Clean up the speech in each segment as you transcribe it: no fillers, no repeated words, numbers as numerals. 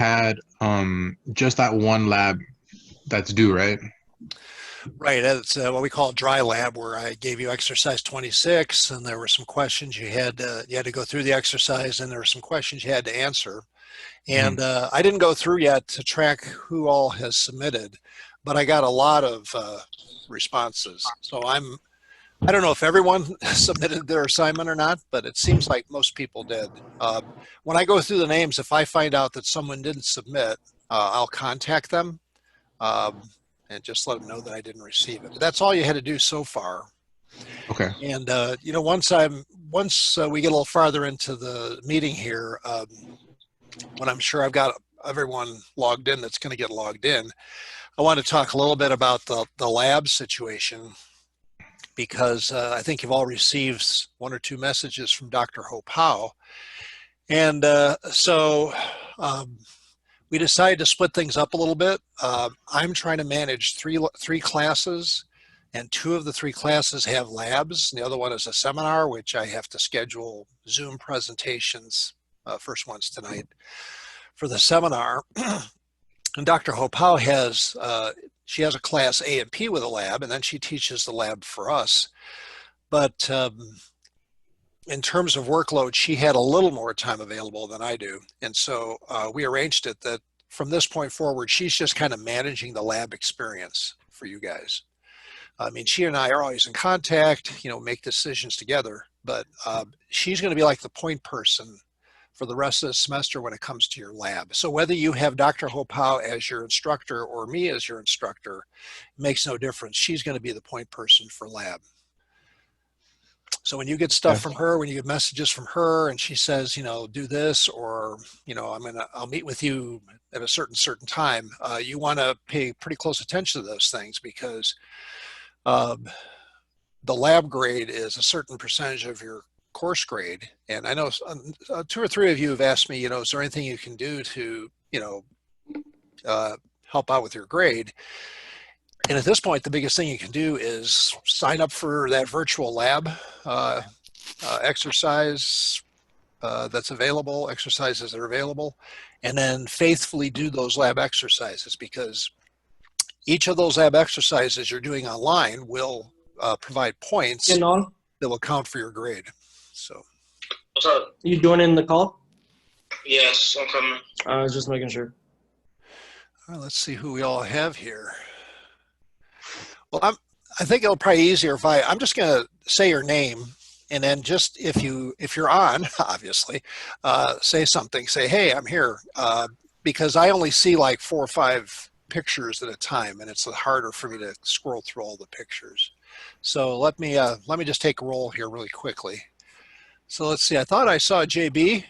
had just that one lab that's due, right? Right. It's what we call a dry lab, where I gave you exercise 26, and there were some questions you had to go through the exercise, and there were some questions you had to answer. Hmm. And I didn't go through yet to track who all has submitted, but I got a lot of responses. So I don't know if everyone submitted their assignment or not, but it seems like most people did. When I go through the names, if I find out that someone didn't submit, I'll contact them um, and just let them know that I didn't receive it. But that's all you had to do so far. Okay. And once we get a little farther into the meeting here, when I'm sure I've got everyone logged in that's going to get logged in, I want to talk a little bit about the lab situation, because I think you've all received one or two messages from Dr. Hope Howe. And um, we decided to split things up a little bit. I'm trying to manage three classes, and two of the three classes have labs. And the other one is a seminar, which I have to schedule Zoom presentations. First one's tonight for the seminar. And Dr. Hopau she has a class A and P with a lab, and then she teaches the lab for us. But in terms of workload, she had a little more time available than I do. And so we arranged it that from this point forward, she's just kind of managing the lab experience for you guys. I mean, she and I are always in contact, make decisions together, but she's going to be like the point person for the rest of the semester when it comes to your lab. So whether you have Dr. Hopau as your instructor or me as your instructor, it makes no difference. She's going to be the point person for lab. So when you get stuff Yeah. from her, when you get messages from her and she says, do this, or, I'll meet with you at a certain time, you want to pay pretty close attention to those things, because um, the lab grade is a certain percentage of your course grade. And I know two or three of you have asked me, is there anything you can do to, uh, help out with your grade? And at this point, the biggest thing you can do is sign up for that virtual lab uh, exercise that's available, exercises that are available, and then faithfully do those lab exercises, because each of those lab exercises you're doing online will provide points Getting on? that will count for your grade. So, What's up? You joining the call? Yes, I'm coming. I was just making sure. all right, let's see who we all have here. Well, I think it'll probably be easier if I'm just going to say your name, and then just if you're on, obviously, say something. Say, hey, I'm here, because I only see like 4 or 5 pictures at a time, and it's harder for me to scroll through all the pictures. So let me just take a roll here really quickly. So let's see. I thought I saw JB.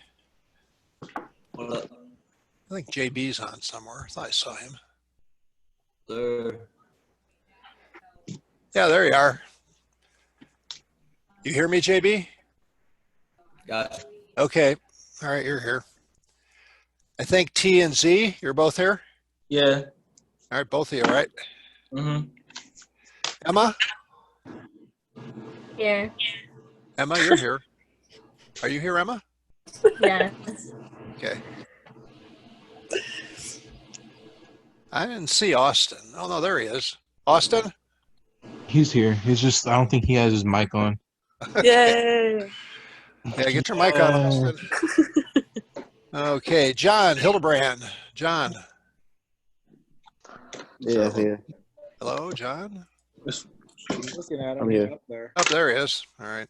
What up? I think JB's on somewhere. I thought I saw him. There. Yeah, there you are. You hear me, JB? Gotcha. Okay. All right, you're here. I think T and Z, you're both here? Yeah. All right, both of you, right? Mm-hmm. Emma? Here. Emma, you're here. Are you here, Emma? Yes. Okay. I didn't see Austin. Oh, no, there he is. Austin? He's here. He's just, I don't think he has his mic on. Yay. Yeah, get your mic on, Austin. Okay, John Hildebrand. John. Yeah, yeah. Hello, John. Looking at him. I'm here. Up there. Oh, there he is. All right.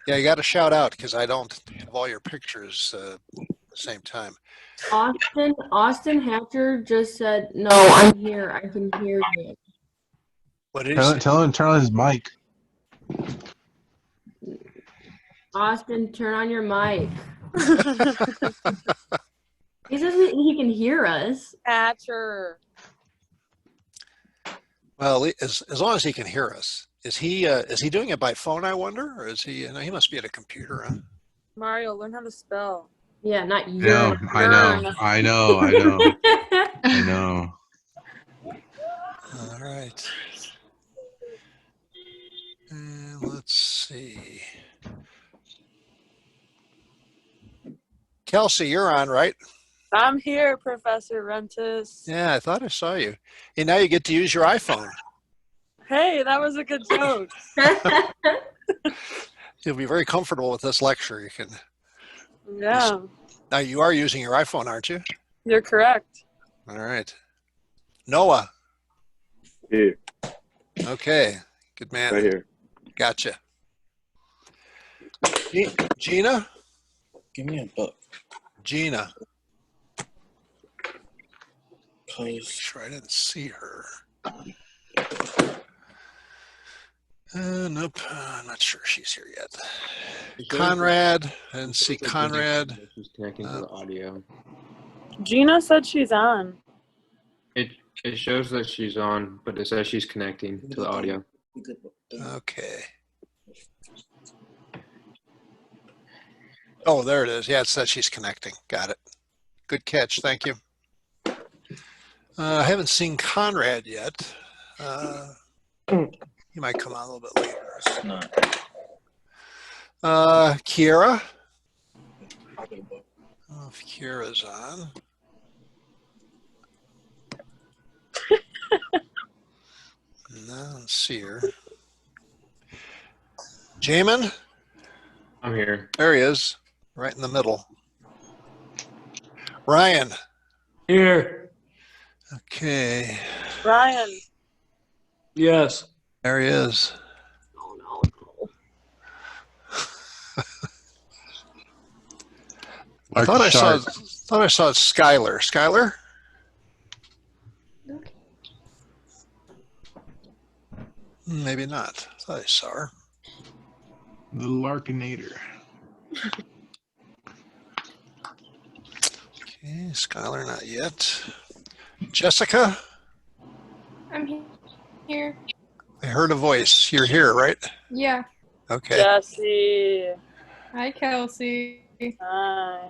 Yeah, you got to shout out, because I don't have all your pictures at the same time. Austin Hatcher just said, no, I'm here. I can hear you. What did he say? Tell him to turn on his mic. Austin, turn on your mic. He says he can hear us. Hatcher. Well, as long as he can hear us. Is he doing it by phone, I wonder? Or is he, he must be at a computer, huh? Mario, learn how to spell. Yeah, not I you. know. I know. All right. And let's see. Kelsey, you're on, right? I'm here, Professor Rentas. Yeah, I thought I saw you. And now you get to use your iPhone. Hey, that was a good joke. You'll be very comfortable with this lecture. You can. Yeah, Now you are using your iPhone, aren't you? you're correct. All right. Noah. Here, Okay. Good man. right here. Gotcha. Gina? Give me a book, Gina. please. Sure, I didn't see her. Nope. I'm not sure she's here yet. Conrad. I didn't see Conrad. She's connecting to the audio. Gina said she's on. It shows that she's on, but it says she's connecting to the audio. Okay. Oh, there it is. Yeah, it says she's connecting. Got it. Good catch. Thank you. I haven't seen Conrad yet. He might come on a little bit later. It's not. Kiera. I'll get a book. Oh, if Kiera's on. No, I don't see her. Jamin? I'm here. There he is. Right in the middle. Ryan. Here. Okay. Ryan. Yes. There he is. Oh, no. I thought I saw Skylar. Skylar? Okay. Maybe not. I thought I saw her. The Larkinator. Okay, Skylar not yet. Jessica? I'm here. I heard a voice. You're here, right? Yeah. Okay. Jesse. Hi, Kelsey. Hi.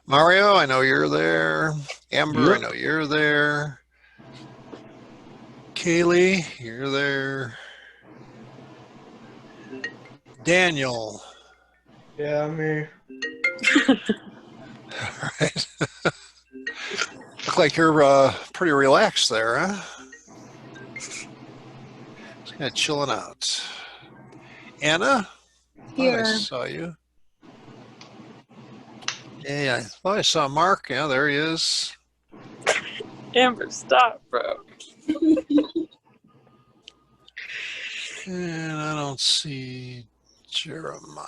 Mario, I know you're there. Amber, I Yep. know you're there. Kaylee, you're there. Daniel. Yeah, I'm here. All right. Look like you're pretty relaxed there, huh? Just kind of chilling out. Anna? Here. I saw you. Yeah, I thought I saw Mark. Yeah, there he is. Amber, stop, bro. And I don't see Jeremiah.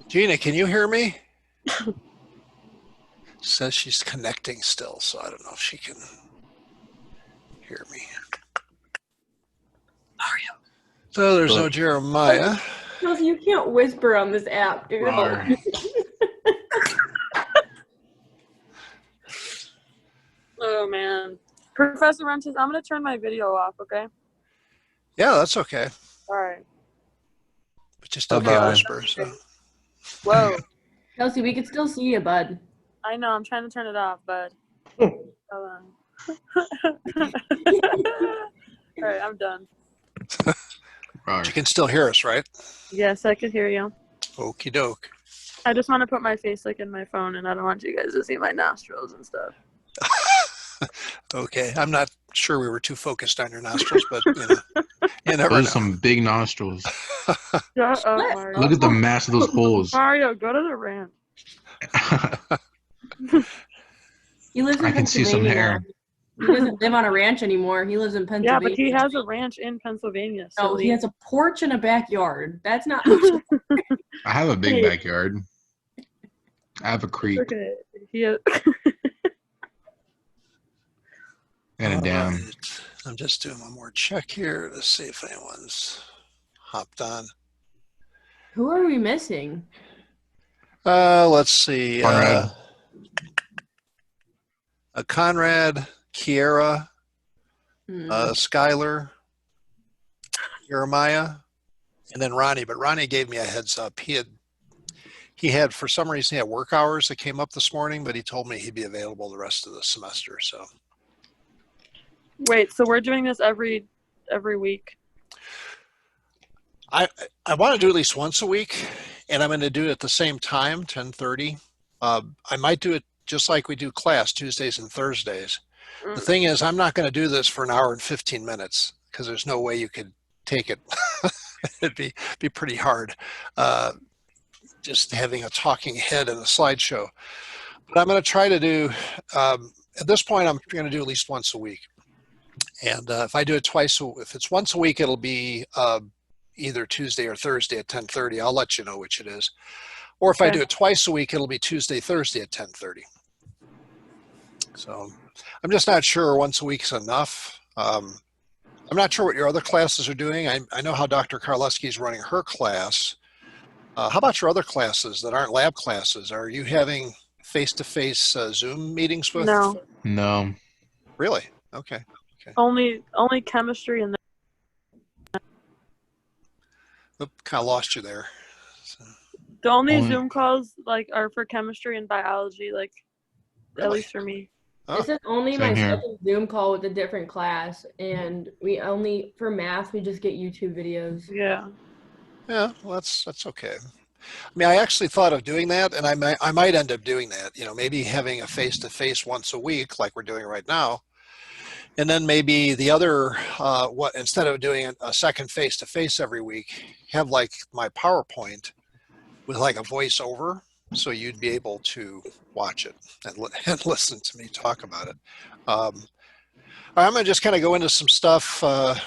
Gina, can you hear me? Says she's connecting still, so I don't know if she can hear me. Mario. So there's no Jeremiah. Kelsey, you can't whisper on this app, dude. Rar. Oh, man. Professor Rentas, I'm going to turn my video off, okay? Yeah, that's okay. All right. But you still Bye-bye. can't whisper. So. Whoa. Kelsey, we can still see you, bud. I know, I'm trying to turn it off, bud. Hold on. All right, I'm done. Rar. You can still hear us, right? Yes, I can hear you. Okie doke. I just want to put my face like in my phone, and I don't want you guys to see my nostrils and stuff. Okay, I'm not sure we were too focused on your nostrils, but you know, you never Those know. are some big nostrils. Shut up, Mario. Look at the mass of those holes. Mario, go to the ranch. He lives in I can see some Pennsylvania hair. now. He doesn't live on a ranch anymore. He lives in Yeah, Pennsylvania. but he has a ranch in Pennsylvania. No, silly. he has a porch and a backyard. That's not. I have a big Hey. backyard. I have a creek Okay. He has... and a dam. Alright, I'm just doing one more check here to see if anyone's hopped on. Who are we missing? Let's see. Conrad. Conrad, Kiera, Hmm. Skylar, Jeremiah, and then Ronnie. But Ronnie gave me a heads up. He had for some reason he had work hours that came up this morning, but he told me he'd be available the rest of the semester. So Wait, so we're doing this every week? I want to do at least once a week, and I'm going to do it at the same time, 10:30. I might do it just like we do class, Tuesdays and Thursdays. The thing is, I'm not going to do this for an hour and 15 minutes because there's no way you could take it. It'd be pretty hard, just having a talking head and a slideshow. But I'm going to try to do, at this point, I'm going to do at least once a week. And if I do it if it's once a week, it'll be either Tuesday or Thursday at 10:30. I'll let you know which it is. Or if I do it twice a week, it'll be Tuesday, Thursday at 10:30. So I'm just not sure once a week is enough. I'm not sure what your other classes are doing. I know how Dr. Karleski is running her class. How about your other classes that aren't lab classes? Are you having face-to-face Zoom meetings with? No. No. Really? Okay. Only chemistry and Oop, kind of lost you there. So, the only Only- Zoom calls like are for chemistry and biology, like at Really? least for me. Oh, This is only Same my here. second Zoom call with a different class, and we only, for math, we just get YouTube videos. Yeah. yeah, well, that's okay. I mean, I actually thought of doing that, and I might end up doing that. You know, maybe having a face-to-face once a week, like we're doing right now, and then maybe the other, instead of doing a second face-to-face every week, have like my PowerPoint with like a voiceover, so you'd be able to watch it and listen to me talk about it. I'm going to just kind of go into some stuff.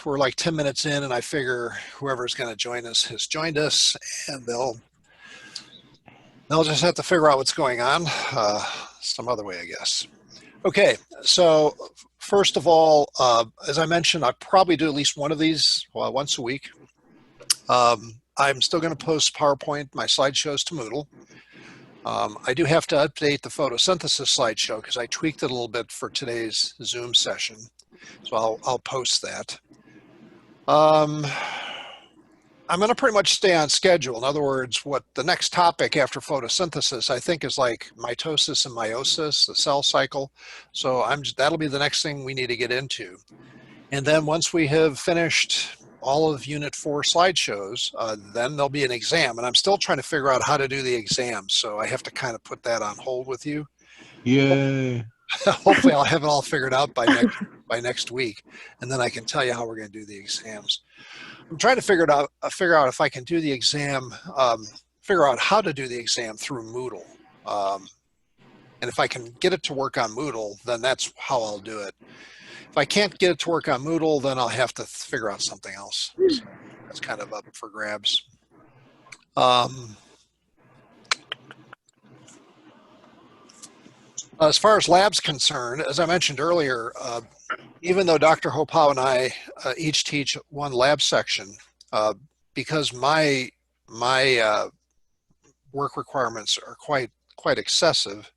We're like 10 minutes in, and I figure whoever's going to join us has joined us, and they'll just have to figure out what's going on some other way, I guess. Okay, so first of all, as I mentioned, I probably do at least one of these once a week. I'm still going to post PowerPoint, my slideshows to Moodle. I do have to update the photosynthesis slideshow because I tweaked it a little bit for today's Zoom session. So I'll post that. I'm going to pretty much stay on schedule. In other words, what the next topic after photosynthesis, I think, is like mitosis and meiosis, the cell cycle. So that'll be the next thing we need to get into. And then once we have finished all of Unit 4 slideshows, then there'll be an exam. And I'm still trying to figure out how to do the exam. So I have to kind of put that on hold with you. Yay. Hopefully I'll have it all figured out by next week. And then I can tell you how we're going to do the exams. I'm trying to figure out if I can do the exam, figure out how to do the exam through Moodle. And if I can get it to work on Moodle, then that's how I'll do it. If I can't get it to work on Moodle, then I'll have to figure out something else. So that's kind of up for grabs. As far as lab's concerned, as I mentioned earlier, even though Dr. Hopau and I each teach one lab section, because my work requirements are quite excessive,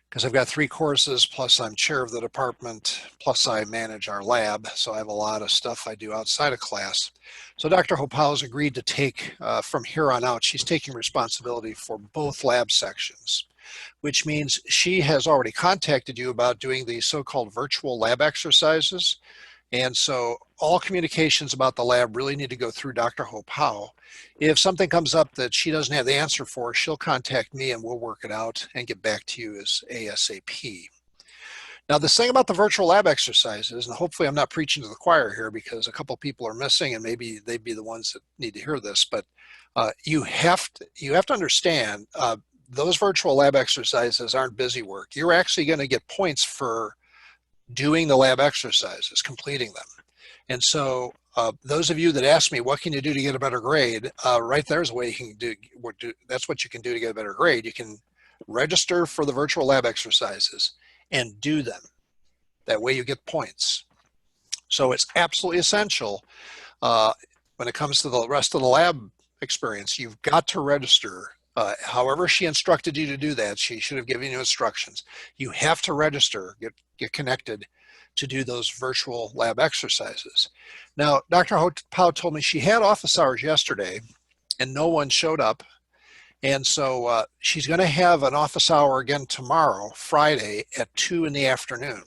because I've got 3 courses, plus I'm chair of the department, plus I manage our lab, so I have a lot of stuff I do outside of class. So Dr. Hopau has agreed to take, from here on out, she's taking responsibility for both lab sections, which means she has already contacted you about doing the so-called virtual lab exercises. And so all communications about the lab really need to go through Dr. Hopau. If something comes up that she doesn't have the answer for, she'll contact me and we'll work it out and get back to you as ASAP. Now, this thing about the virtual lab exercises, and hopefully I'm not preaching to the choir here because a couple people are missing and maybe they'd be the ones that need to hear this, but you have to understand those virtual lab exercises aren't busy work. You're actually going to get points for doing the lab exercises, completing them. And so those of you that ask me, what can you do to get a better grade? Right there's a way you can do, that's what you can do to get a better grade. You can register for the virtual lab exercises and do them. That way you get points. So it's absolutely essential when it comes to the rest of the lab experience, you've got to register. However she instructed you to do that, she should have given you instructions. You have to register, get connected to do those virtual lab exercises. Now, Dr. Hopau told me she had office hours yesterday and no one showed up. And so she's going to have an office hour again tomorrow, Friday, at 2 in the afternoon.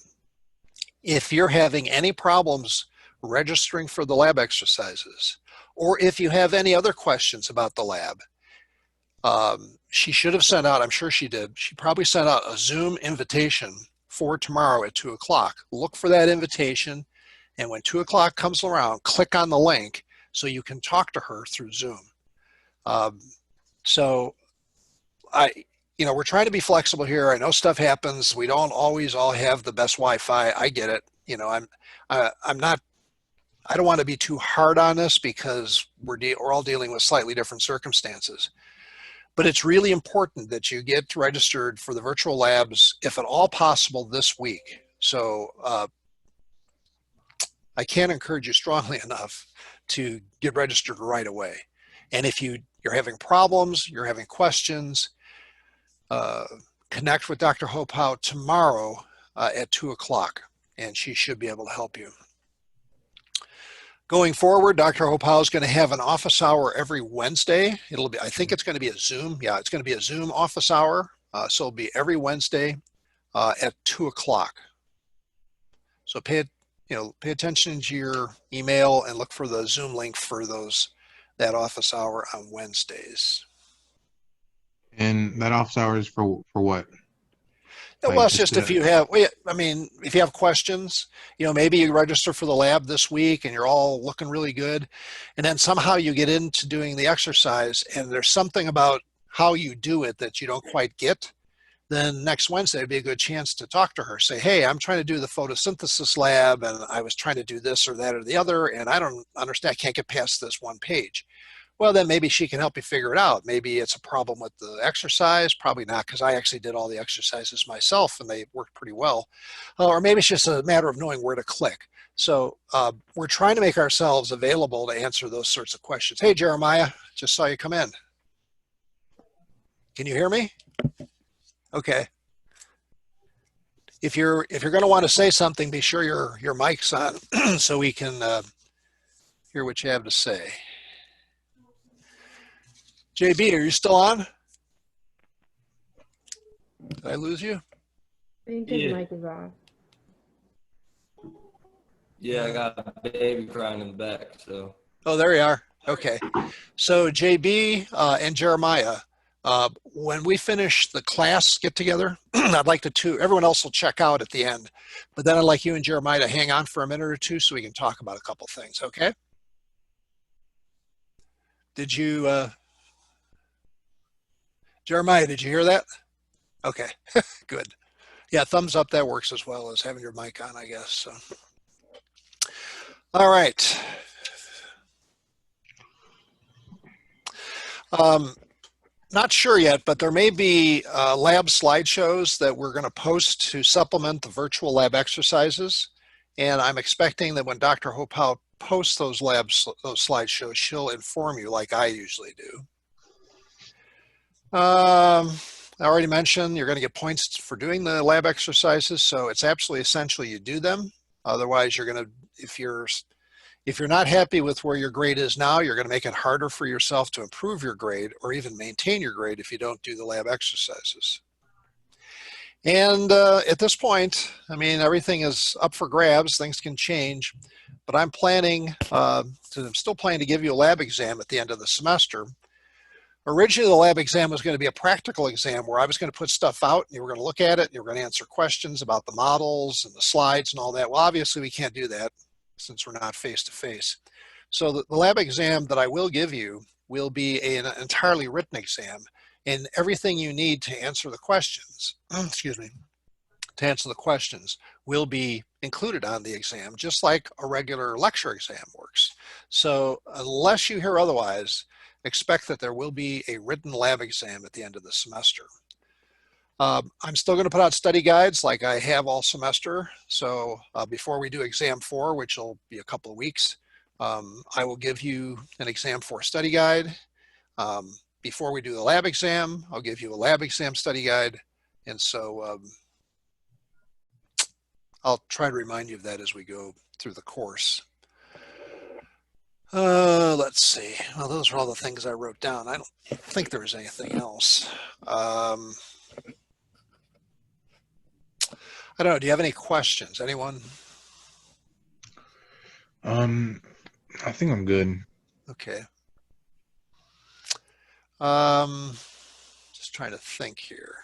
If you're having any problems registering for the lab exercises, or if you have any other questions about the lab, she should have sent out, I'm sure she did, she probably sent out a Zoom invitation for tomorrow at 2 o'clock. Look for that invitation, and when 2 o'clock comes around, click on the link so you can talk to her through Zoom. So we're trying to be flexible here. I know stuff happens. We don't always all have the best Wi-Fi. I get it. I don't want to be too hard on this because we're all dealing with slightly different circumstances. But it's really important that you get registered for the virtual labs, if at all possible, this week. So I can't encourage you strongly enough to get registered right away. And if you're having problems, you're having questions, connect with Dr. Hopau tomorrow at 2 o'clock, and she should be able to help you. Going forward, Dr. Hopau is going to have an office hour every Wednesday. I think it's going to be a Zoom. Yeah, it's going to be a Zoom office hour. So it'll be every Wednesday at 2 o'clock. So pay attention to your email and look for the Zoom link for that office hour on Wednesdays. And that office hour is for what? Well, it's just if you have questions, maybe you register for the lab this week and you're all looking really good. And then somehow you get into doing the exercise and there's something about how you do it that you don't quite get. Then next Wednesday would be a good chance to talk to her. Say, hey, I'm trying to do the photosynthesis lab and I was trying to do this or that or the other and I don't understand, I can't get past this one page. Well, then maybe she can help you figure it out. Maybe it's a problem with the exercise, probably not, because I actually did all the exercises myself and they worked pretty well. Or maybe it's just a matter of knowing where to click. So we're trying to make ourselves available to answer those sorts of questions. Hey, Jeremiah, just saw you come in. Can you hear me? Okay. If you're going to want to say something, be sure your mic's on so we can hear what you have to say. JB, are you still on? Did I lose you? I think his mic is off. Yeah, I got a baby crying in the back, so. Oh, there you are. Okay. So JB and Jeremiah, when we finish the class get together, I'd like everyone else will check out at the end, but then I'd like you and Jeremiah to hang on for a minute or two so we can talk about a couple things, okay? Did you, Jeremiah, did you hear that? Okay, good. Yeah, thumbs up, that works as well as having your mic on, I guess. So. All right. Not sure yet, but there may be lab slideshows that we're going to post to supplement the virtual lab exercises. And I'm expecting that when Dr. Hopau posts those slideshows, she'll inform you like I usually do. I already mentioned you're going to get points for doing the lab exercises, so it's absolutely essential you do them. Otherwise, you're going to, if you're not happy with where your grade is now, you're going to make it harder for yourself to improve your grade or even maintain your grade if you don't do the lab exercises. And at this point, I mean, everything is up for grabs. Things can change, but I'm still planning to give you a lab exam at the end of the semester. Originally, the lab exam was going to be a practical exam where I was going to put stuff out and you were going to look at it and you were going to answer questions about the models and the slides and all that. Well, obviously, we can't do that since we're not face-to-face. So the lab exam that I will give you will be an entirely written exam, and everything you need to answer the questions, will be included on the exam, just like a regular lecture exam works. So unless you hear otherwise, expect that there will be a written lab exam at the end of the semester. I'm still going to put out study guides like I have all semester. So before we do exam 4, which will be a couple of weeks, I will give you an exam 4 study guide. Before we do the lab exam, I'll give you a lab exam study guide. And so I'll try to remind you of that as we go through the course. Let's see. Well, those are all the things I wrote down. I don't think there was anything else. I don't know. Do you have any questions? Anyone? I think I'm good. Okay. Just trying to think here.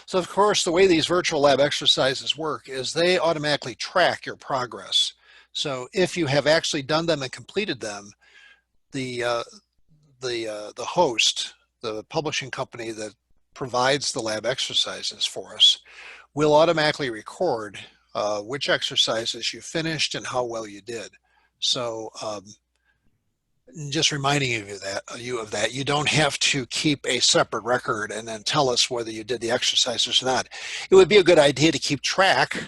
So of course, the way these virtual lab exercises work is they automatically track your progress. So if you have actually done them and completed them, the host, the publishing company that provides the lab exercises for us, will automatically record which exercises you finished and how well you did. So just reminding you of that, you don't have to keep a separate record and then tell us whether you did the exercises or not. It would be a good idea to keep track,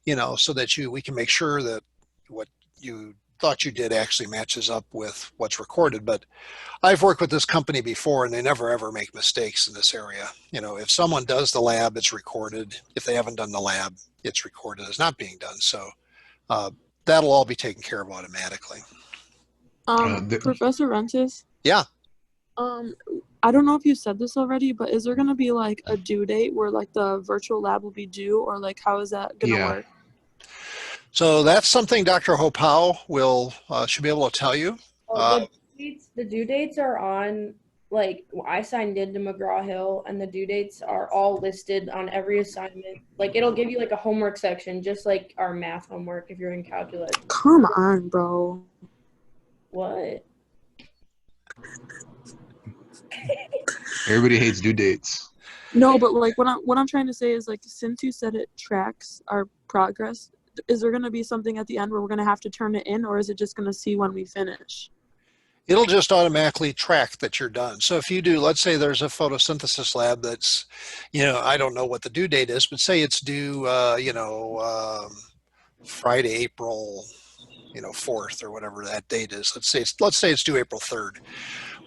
so that we can make sure that what you thought you did actually matches up with what's recorded. But I've worked with this company before and they never ever make mistakes in this area. If someone does the lab, it's recorded. If they haven't done the lab, it's recorded as not being done. So that'll all be taken care of automatically. Professor Rentas? Yeah. I don't know if you said this already, but is there going to be like a due date where like the virtual lab will be due, or like how is that going to work? So that's something Dr. Hopau should be able to tell you. The due dates are on, like, I signed into McGraw-Hill, and the due dates are all listed on every assignment. Like, it'll give you like a homework section, just like our math homework if you're in calculus. Come on, bro. What? Everybody hates due dates. No, but like what I'm trying to say is, like, since you said it tracks our progress, is there going to be something at the end where we're going to have to turn it in, or is it just going to see when we finish? It'll just automatically track that you're done. So if you do, let's say there's a photosynthesis lab that's, I don't know what the due date is, but say it's due, Friday, April 4th or whatever that date is. Let's say it's due April 3rd.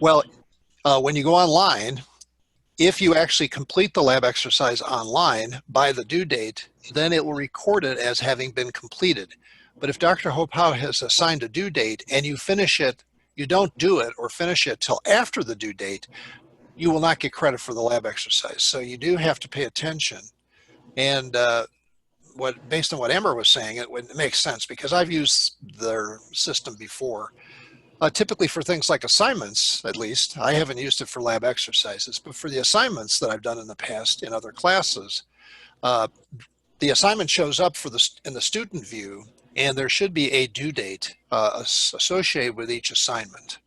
Well, when you go online, if you actually complete the lab exercise online by the due date, then it will record it as having been completed. But if Dr. Hopau has assigned a due date and you finish it, you don't do it or finish it till after the due date, you will not get credit for the lab exercise. So you do have to pay attention. And based on what Ember was saying, it makes sense because I've used their system before. Typically for things like assignments, at least, I haven't used it for lab exercises, but for the assignments that I've done in the past in other classes, the assignment shows up in the student view, and there should be a due date associated with each assignment.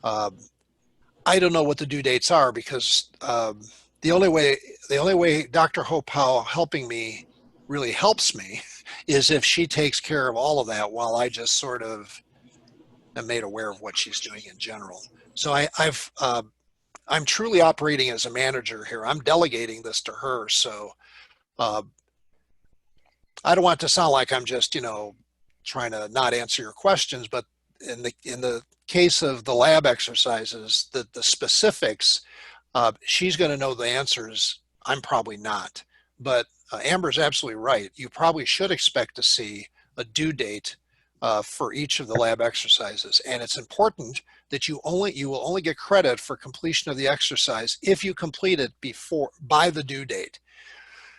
I don't know what the due dates are because the only way Dr. Hopau helping me really helps me is if she takes care of all of that while I just sort of am made aware of what she's doing in general. So I'm truly operating as a manager here. I'm delegating this to her. So I don't want it to sound like I'm just, trying to not answer your questions, but in the case of the lab exercises, the specifics, she's going to know the answers. I'm probably not. But Amber's absolutely right. You probably should expect to see a due date for each of the lab exercises. And it's important that you will only get credit for completion of the exercise if you complete it by the due date.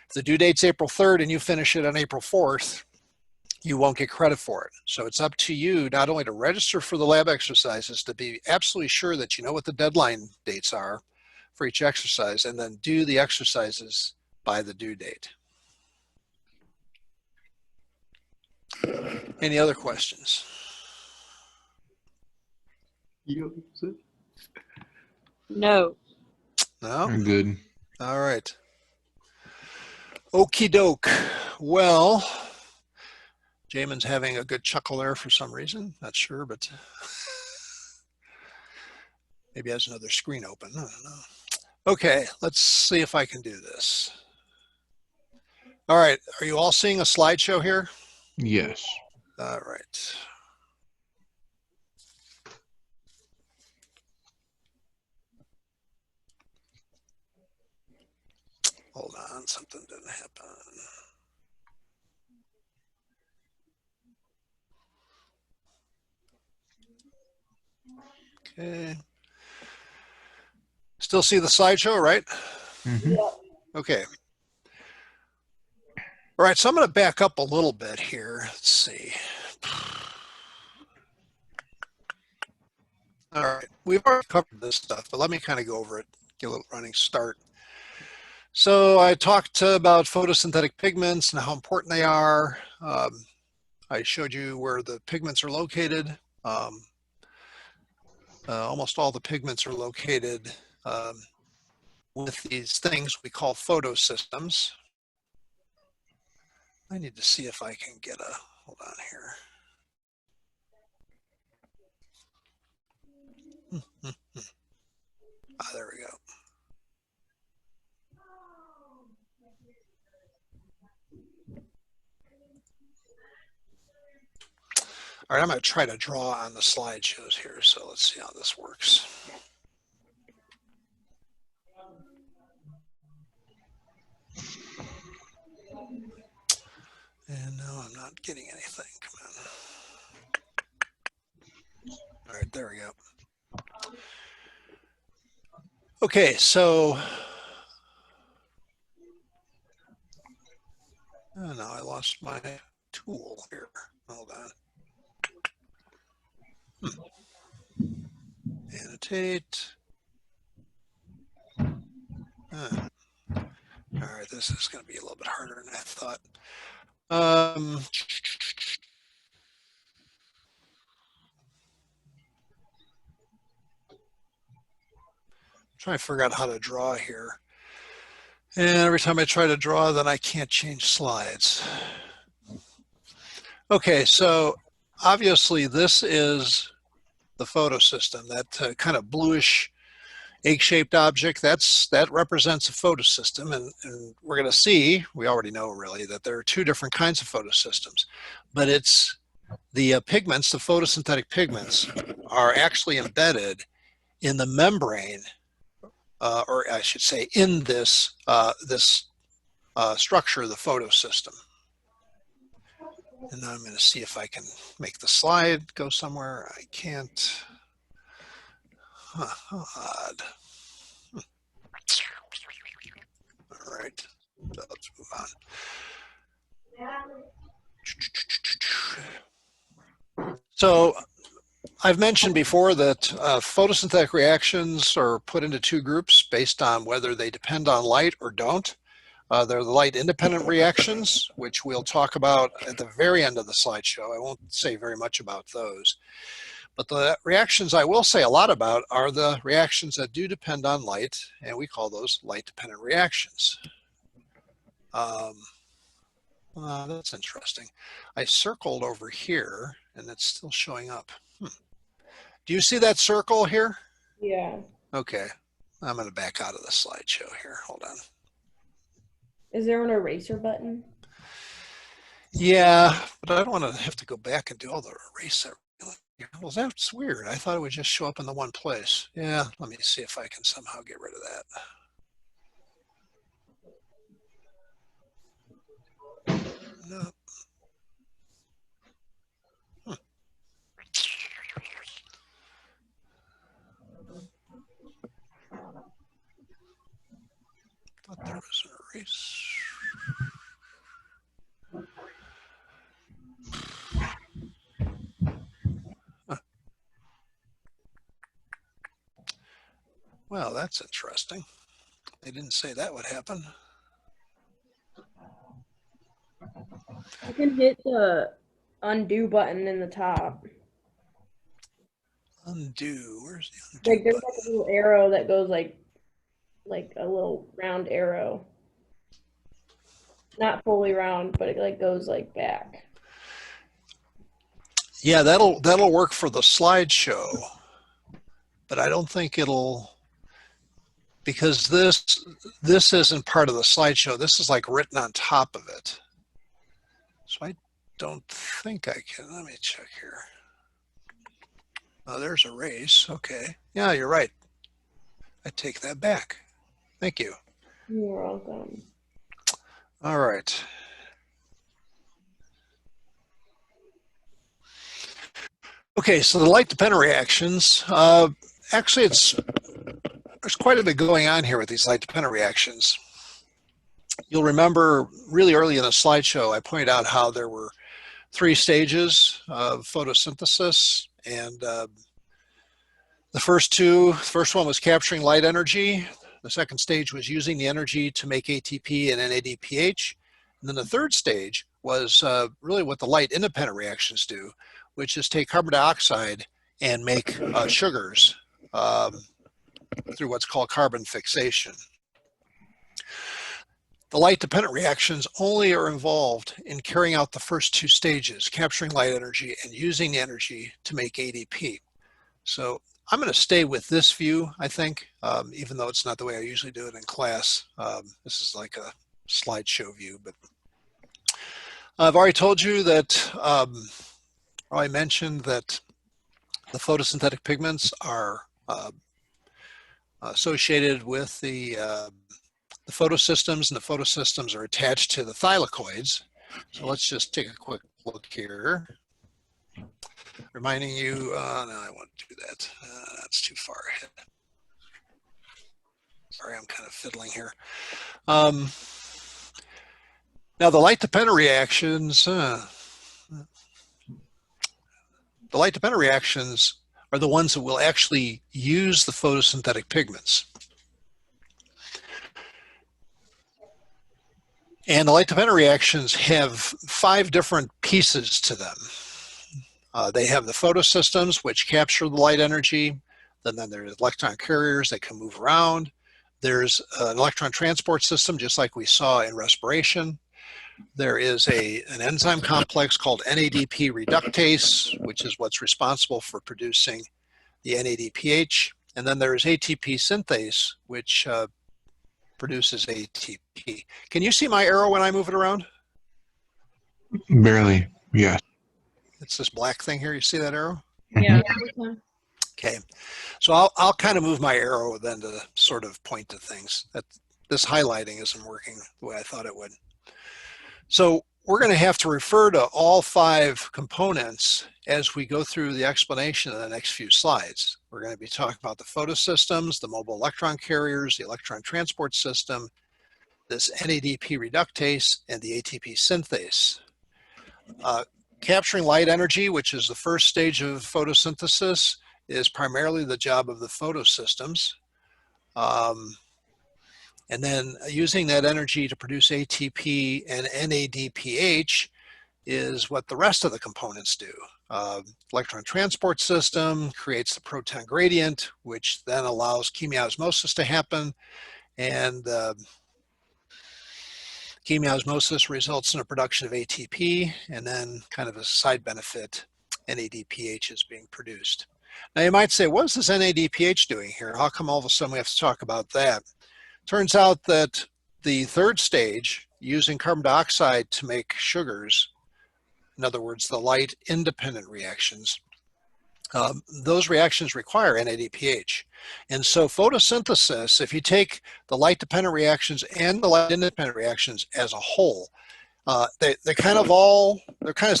If the due date's April 3rd and you finish it on April 4th, you won't get credit for it. So it's up to you not only to register for the lab exercises, to be absolutely sure that you know what the deadline dates are for each exercise, and then do the exercises by the due date. Any other questions? No. No? I'm good. All right. Okie doke. Well, Jamin's having a good chuckle there for some reason. Not sure, but maybe has another screen open. I don't know. Okay, let's see if I can do this. All right, are you all seeing a slideshow here? Yes. All right. Hold on, something didn't happen. Okay. Still see the slideshow, right? Mm-hmm. Okay. All right, so I'm going to back up a little bit here. Let's see. All right, we've already covered this stuff, but let me kind of go over it, get a little running start. So I talked about photosynthetic pigments and how important they are. I showed you where the pigments are located. Almost all the pigments are located with these things we call photosystems. I need to see if I can get a, hold on here. There we go. All right, I'm going to try to draw on the slideshows here. So let's see how this works. And no, I'm not getting anything. Come on. All right, there we go. Okay, so oh no, I lost my tool here. Hold on. Annotate. All right, this is going to be a little bit harder than I thought. Trying to figure out how to draw here. And every time I try to draw, then I can't change slides. Okay, so obviously this is the photosystem, that kind of bluish egg-shaped object. That represents a photosystem, and we're going to see, we already know really, that there are two different kinds of photosystems, but it's the pigments, the photosynthetic pigments, are actually embedded in the membrane, or I should say in this, structure of the photosystem. And now I'm going to see if I can make the slide go somewhere. I can't. Huh, how odd. All right, so let's move on. So I've mentioned before that photosynthetic reactions are put into two groups based on whether they depend on light or don't. They're the light independent reactions, which we'll talk about at the very end of the slideshow. I won't say very much about those. But the reactions I will say a lot about are the reactions that do depend on light, and we call those light-dependent reactions. That's interesting. I circled over here, and it's still showing up. Do you see that circle here? Yeah. Okay. I'm going to back out of the slideshow here. Hold on. Is there an eraser button? Yeah, but I don't want to have to go back and do all the eraser. Well, that's weird. I thought it would just show up in the one place. Yeah, let me see if I can somehow get rid of that. No. Thought there was an erase. Well, that's interesting. They didn't say that would happen. You can hit the undo button in the top. Undo. Where's the undo Like there's button? like a little arrow that goes like a little round arrow. Not fully round, but it like goes like back. Yeah, that'll work for the slideshow, but I don't think it'll, because this isn't part of the slideshow. This is like written on top of it. So I don't think I can. Let me check here. Oh, there's erase. Okay. Yeah, you're right. I take that back. Thank you. You're welcome. All right. Okay, so the light-dependent reactions, actually there's quite a bit going on here with these light-dependent reactions. You'll remember really early in the slideshow, I pointed out how there were 3 stages of photosynthesis, and The first one was capturing light energy. The second stage was using the energy to make ATP and NADPH. And then the third stage was really what the light independent reactions do, which is take carbon dioxide and make sugars through what's called carbon fixation. The light-dependent reactions only are involved in carrying out the first two stages, capturing light energy and using the energy to make ADP. So I'm going to stay with this view, I think, even though it's not the way I usually do it in class. This is like a slideshow view, but I've already told you that, I mentioned that the photosynthetic pigments are associated with the photosystems, and the photosystems are attached to the thylakoids. So let's just take a quick look here. Reminding you, no, I won't do that. That's too far ahead. Sorry, I'm kind of fiddling here. Now the light-dependent reactions, are the ones that will actually use the photosynthetic pigments. And the light-dependent reactions have 5 different pieces to them. They have the photosystems, which capture the light energy. Then there's electron carriers that can move around. There's an electron transport system, just like we saw in respiration. There is an enzyme complex called NADP reductase, which is what's responsible for producing the NADPH. And then there's ATP synthase, which produces ATP. Can you see my arrow when I move it around? Barely, yes. It's this black thing here. You see that arrow? Yeah. Okay. So I'll kind of move my arrow then to sort of point to things. That this highlighting isn't working the way I thought it would. So we're going to have to refer to all 5 components as we go through the explanation in the next few slides. We're going to be talking about the photosystems, the mobile electron carriers, the electron transport system, this NADP reductase, and the ATP synthase. Capturing light energy, which is the first stage of photosynthesis, is primarily the job of the photosystems. And then using that energy to produce ATP and NADPH is what the rest of the components do. Electron transport system creates the proton gradient, which then allows chemiosmosis to happen. And chemiosmosis results in a production of ATP, and then kind of a side benefit, NADPH is being produced. Now you might say, what is this NADPH doing here? How come all of a sudden we have to talk about that? Turns out that the third stage, using carbon dioxide to make sugars, in other words, the light independent reactions, those reactions require NADPH. And so photosynthesis, if you take the light dependent reactions and the light independent reactions as a whole, they're kind of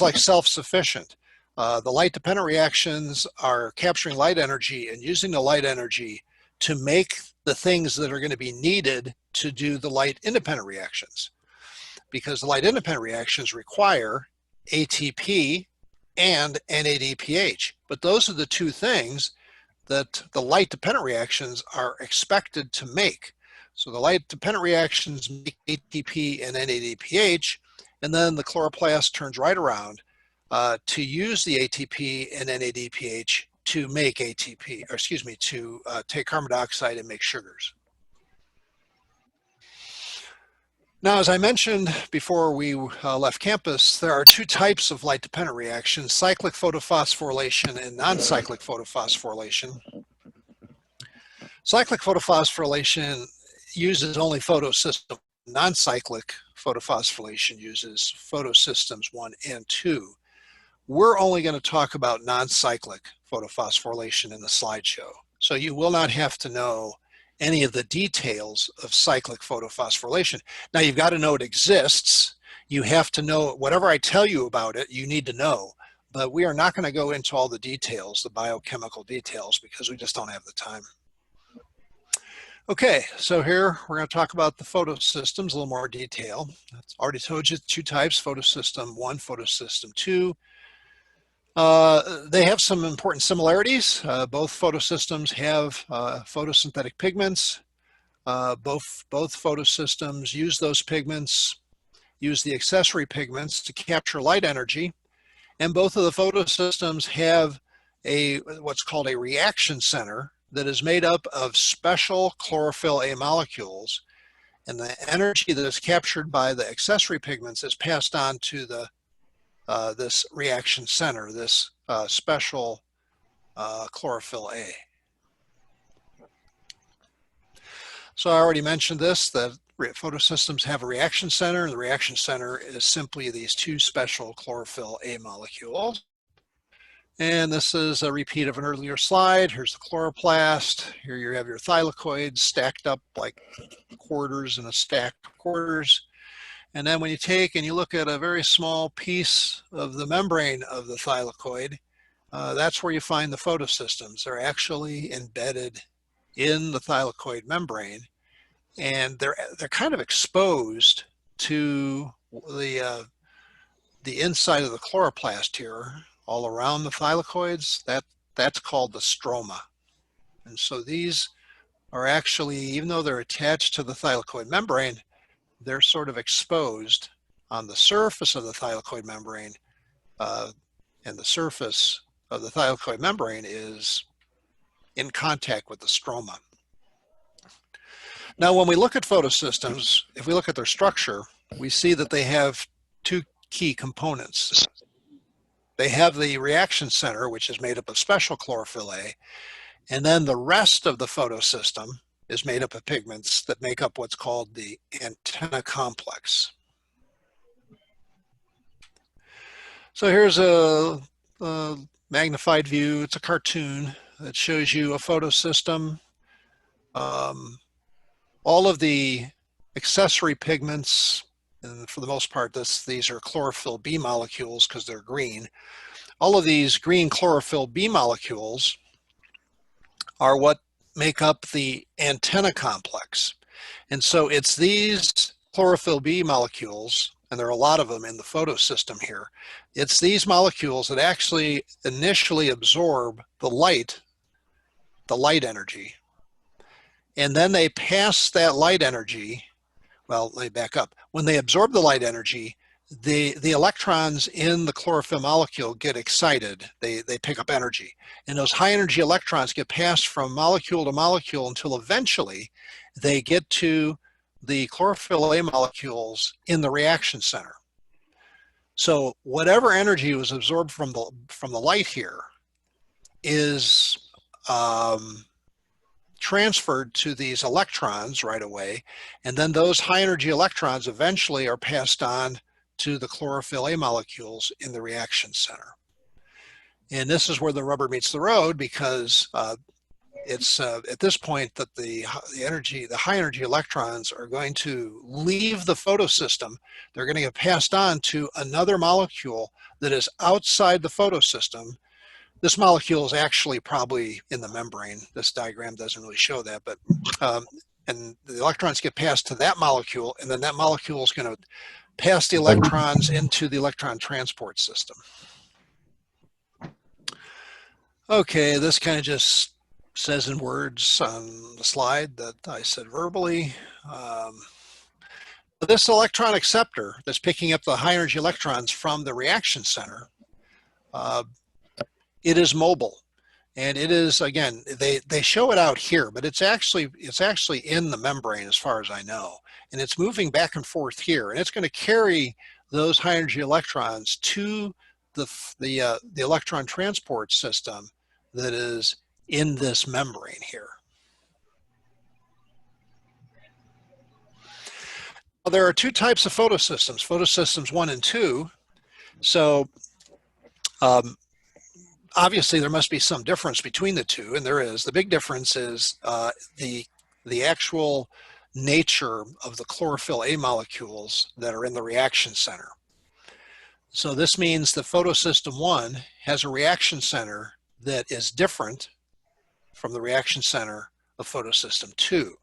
like self-sufficient. The light dependent reactions are capturing light energy and using the light energy to make the things that are going to be needed to do the light independent reactions, because the light independent reactions require ATP and NADPH. But those are the 2 things that the light dependent reactions are expected to make. So the light dependent reactions make ATP and NADPH, and then the chloroplast turns right around to use the ATP and NADPH to make ATP, or excuse me, to take carbon dioxide and make sugars. Now, as I mentioned before we left campus, there are 2 types of light-dependent reactions, cyclic photophosphorylation and non-cyclic photophosphorylation. Cyclic photophosphorylation uses only photosystem. Non-cyclic photophosphorylation uses photosystems 1 and 2. We're only going to talk about non-cyclic photophosphorylation in the slideshow. So you will not have to know any of the details of cyclic photophosphorylation. Now you've got to know it exists. You have to know whatever I tell you about it, you need to know. But we are not going to go into all the details, the biochemical details, because we just don't have the time. Okay, so here we're going to talk about the photosystems, a little more detail. I've already told you 2 types, photosystem 1, photosystem 2. They have some important similarities. Both photosystems have photosynthetic pigments. Both photosystems use those pigments, use the accessory pigments to capture light energy. And both of the photosystems have what's called a reaction center that is made up of special chlorophyll A molecules. And the energy that is captured by the accessory pigments is passed on to this reaction center, this special chlorophyll A. So I already mentioned this, that photosystems have a reaction center, and the reaction center is simply these two special chlorophyll A molecules. And this is a repeat of an earlier slide. Here's the chloroplast. Here you have your thylakoids stacked up like quarters in a stack of quarters. And then when you take and you look at a very small piece of the membrane of the thylakoid, that's where you find the photosystems. They're actually embedded in the thylakoid membrane, and they're kind of exposed to the inside of the chloroplast here, all around the thylakoids. That's called the stroma. And so these are actually, even though they're attached to the thylakoid membrane, they're sort of exposed on the surface of the thylakoid membrane, and the surface of the thylakoid membrane is in contact with the stroma. Now, when we look at photosystems, if we look at their structure, we see that they have two key components. They have the reaction center, which is made up of special chlorophyll A, and then the rest of the photosystem is made up of pigments that make up what's called the antenna complex. So here's a magnified view. It's a cartoon that shows you a photosystem. All of the accessory pigments, and for the most part, these are chlorophyll B molecules because they're green. All of these green chlorophyll B molecules are what make up the antenna complex. And so it's these chlorophyll B molecules, and there are a lot of them in the photosystem here. It's these molecules that actually initially absorb the light energy. And then they pass that light energy, well, let me back up. When they absorb the light energy, the electrons in the chlorophyll molecule get excited. They pick up energy. And those high energy electrons get passed from molecule to molecule until eventually they get to the chlorophyll A molecules in the reaction center. So whatever energy was absorbed from the light here is transferred to these electrons right away, and then those high energy electrons eventually are passed on to the chlorophyll A molecules in the reaction center. And this is where the rubber meets the road, because it's at this point that the high energy electrons are going to leave the photosystem. They're going to get passed on to another molecule that is outside the photosystem. This molecule is actually probably in the membrane. This diagram doesn't really show that, but and the electrons get passed to that molecule, and then that molecule is going to pass the electrons into the electron transport system. Okay, this kind of just says in words on the slide that I said verbally. This electron acceptor that's picking up the high energy electrons from the reaction center, it is mobile, and it is, again, they show it out here, but it's actually in the membrane as far as I know, and it's moving back and forth here, and it's going to carry those high energy electrons to the electron transport system that is in this membrane here. Well, there are two types of photosystems, photosystems 1 and 2. So obviously there must be some difference between the two, and there is. The big difference is the actual nature of the chlorophyll A molecules that are in the reaction center. So this means that photosystem 1 has a reaction center that is different from the reaction center of photosystem 2.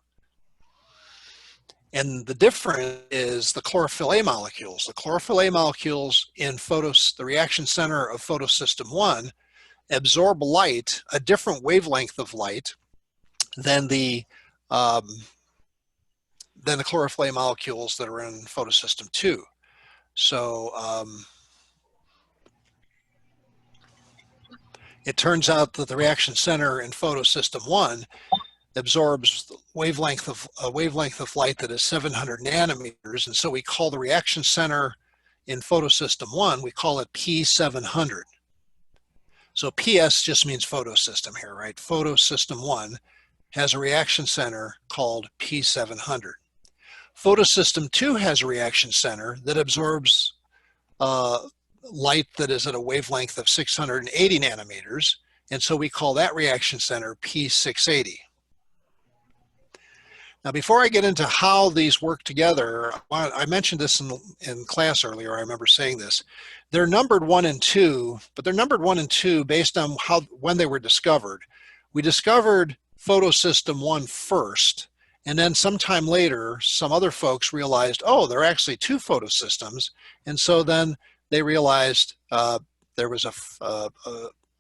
And the difference is the chlorophyll A molecules. The chlorophyll A molecules in the reaction center of photosystem 1 absorb light, a different wavelength of light than the chlorophyll A molecules that are in photosystem 2. So it turns out that the reaction center in photosystem 1 absorbs a wavelength of light that is 700 nanometers, and so we call the reaction center in photosystem 1, we call it P700. So PS just means photosystem here, right? Photosystem 1 has a reaction center called P700. Photosystem 2 has a reaction center that absorbs light that is at a wavelength of 680 nanometers, and so we call that reaction center P680. Now, before I get into how these work together, I mentioned this in class earlier. I remember saying this. They're numbered 1 and 2, but they're numbered 1 and 2 based on when they were discovered. We discovered photosystem 1 first, and then sometime later, some other folks realized, oh, there are actually 2 photosystems, and so then they realized there was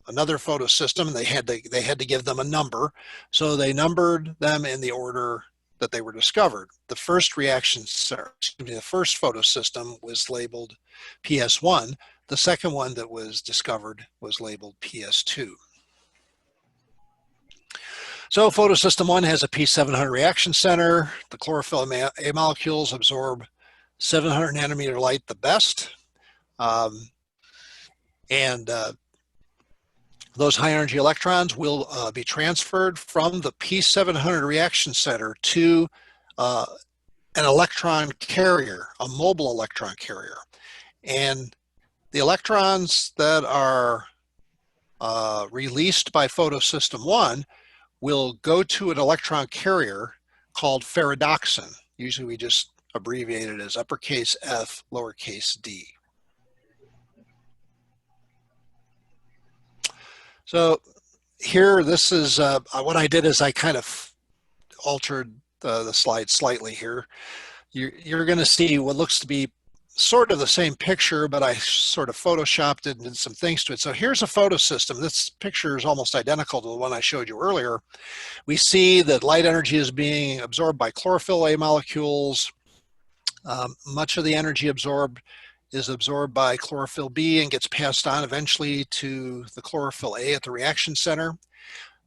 another photosystem, and they had to give them a number, so they numbered them in the order that they were discovered. The first the first photosystem was labeled PS1. The second one that was discovered was labeled PS2. So photosystem 1 has a P700 reaction center. The chlorophyll A molecules absorb 700 nanometer light the best. Those high energy electrons will be transferred from the P700 reaction center to an electron carrier, a mobile electron carrier. And the electrons that are released by photosystem 1 will go to an electron carrier called ferredoxin. Usually we just abbreviate it as uppercase F, lowercase d. So here, this is what I did is I kind of altered the slide slightly here. You're going to see what looks to be sort of the same picture, but I sort of photoshopped it and did some things to it. So here's a photosystem. This picture is almost identical to the one I showed you earlier. We see that light energy is being absorbed by chlorophyll A molecules. Much of the energy absorbed is absorbed by chlorophyll B and gets passed on eventually to the chlorophyll A at the reaction center.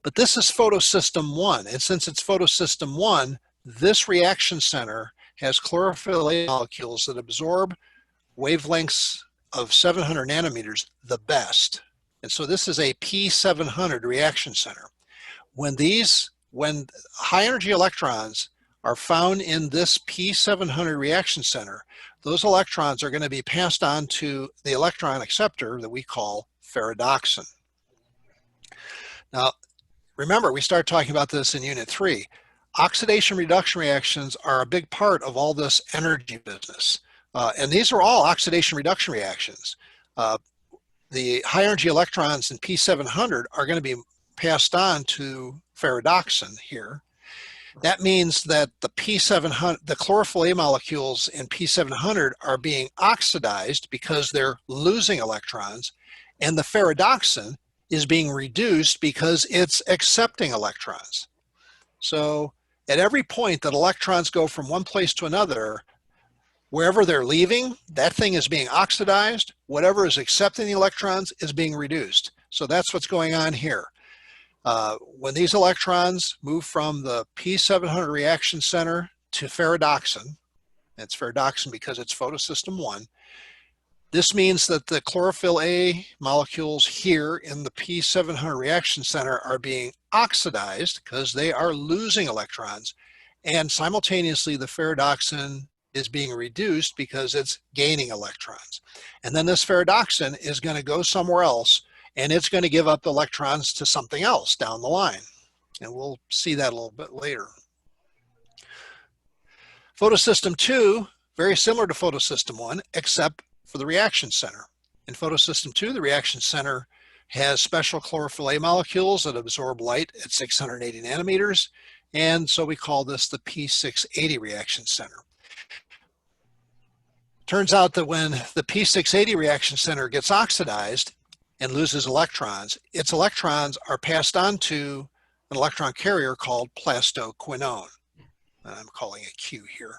But this is photosystem 1, and since it's photosystem 1, this reaction center has chlorophyll A molecules that absorb wavelengths of 700 nanometers the best. And so this is a P700 reaction center. When high energy electrons are found in this P700 reaction center, those electrons are going to be passed on to the electron acceptor that we call ferredoxin. Now, remember, we started talking about this in Unit 3. Oxidation reduction reactions are a big part of all this energy business. And these are all oxidation reduction reactions. The high energy electrons in P700 are going to be passed on to ferredoxin here. That means that the chlorophyll A molecules in P700 are being oxidized because they're losing electrons, and the ferredoxin is being reduced because it's accepting electrons. So at every point that electrons go from one place to another, wherever they're leaving, that thing is being oxidized. Whatever is accepting the electrons is being reduced. So that's what's going on here. When these electrons move from the P700 reaction center to ferredoxin, it's ferredoxin because it's photosystem 1, this means that the chlorophyll A molecules here in the P700 reaction center are being oxidized because they are losing electrons, and simultaneously the ferredoxin is being reduced because it's gaining electrons. And then this ferredoxin is going to go somewhere else, and it's going to give up electrons to something else down the line. And we'll see that a little bit later. Photosystem 2, very similar to photosystem 1, except for the reaction center. In photosystem 2, the reaction center has special chlorophyll A molecules that absorb light at 680 nanometers. And so we call this the P680 reaction center. Turns out that when the P680 reaction center gets oxidized and loses electrons, its electrons are passed on to an electron carrier called plastoquinone. And I'm calling it Q here.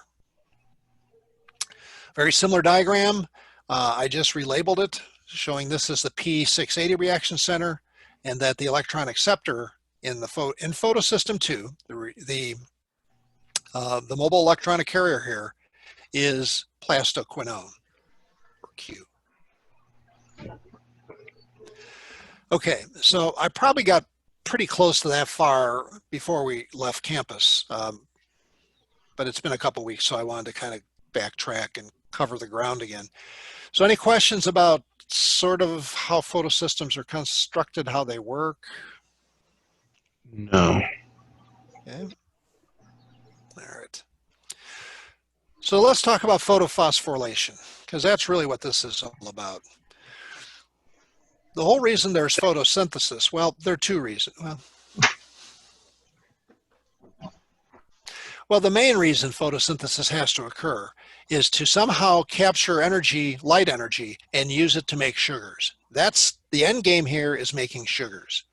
Very similar diagram. I just relabeled it, showing this as the P680 reaction center, and that the electron acceptor in photosystem 2, the mobile electronic carrier here, is plastoquinone, or Q. Okay, so I probably got pretty close to that far before we left campus, but it's been a couple weeks, so I wanted to kind of backtrack and cover the ground again. So any questions about sort of how photosystems are constructed, how they work? No. Okay. All right. So let's talk about photophosphorylation, because that's really what this is all about. The whole reason there's photosynthesis, well, there are two reasons. Well, the main reason photosynthesis has to occur is to somehow capture energy, light energy, and use it to make sugars. That's the end game here, is making sugars.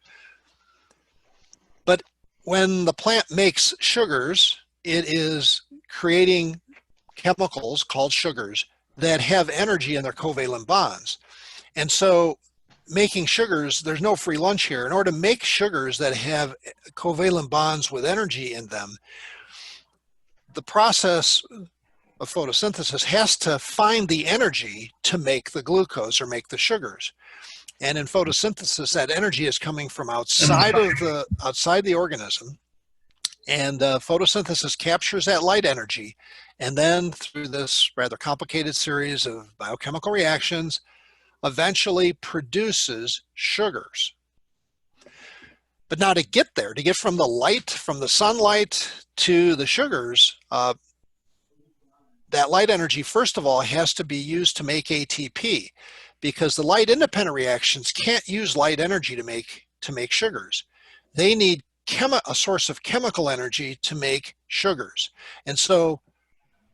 But when the plant makes sugars, it is creating chemicals called sugars that have energy in their covalent bonds. And so making sugars, there's no free lunch here. In order to make sugars that have covalent bonds with energy in them, the process of photosynthesis has to find the energy to make the glucose or make the sugars. And in photosynthesis, that energy is coming from outside the organism, and photosynthesis captures that light energy, and then through this rather complicated series of biochemical reactions, eventually produces sugars. But now to get there, to get from the light, from the sunlight to the sugars, that light energy, first of all, has to be used to make ATP, because the light independent reactions can't use light energy to make sugars. They need a source of chemical energy to make sugars. And so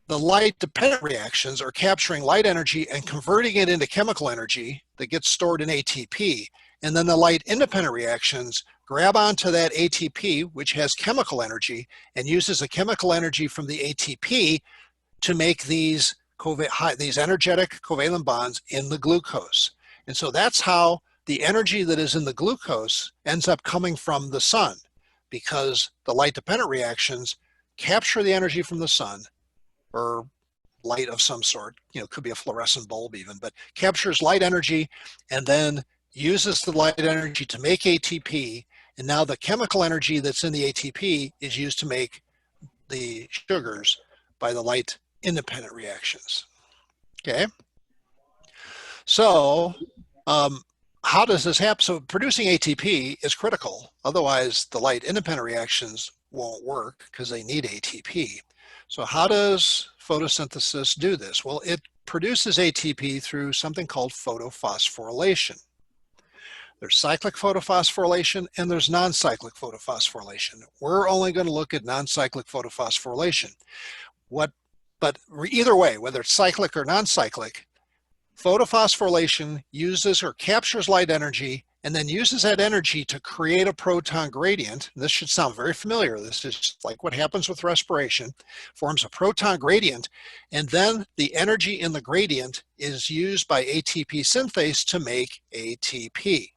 the light dependent reactions are capturing light energy and converting it into chemical energy that gets stored in ATP. And then the light independent reactions grab onto that ATP, which has chemical energy, and uses the chemical energy from the ATP to make these energetic covalent bonds in the glucose. And so that's how the energy that is in the glucose ends up coming from the sun, because the light dependent reactions capture the energy from the sun, or light of some sort, could be a fluorescent bulb even, but captures light energy and then uses the light energy to make ATP. And now the chemical energy that's in the ATP is used to make the sugars by the light independent reactions. Okay. So how does this happen? So producing ATP is critical. Otherwise, the light independent reactions won't work because they need ATP. So how does photosynthesis do this? Well, it produces ATP through something called photophosphorylation. There's cyclic photophosphorylation and there's non-cyclic photophosphorylation. We're only going to look at non-cyclic photophosphorylation. But either way, whether it's cyclic or non-cyclic, photophosphorylation uses or captures light energy and then uses that energy to create a proton gradient. This should sound very familiar. This is like what happens with respiration, forms a proton gradient, and then the energy in the gradient is used by ATP synthase to make ATP.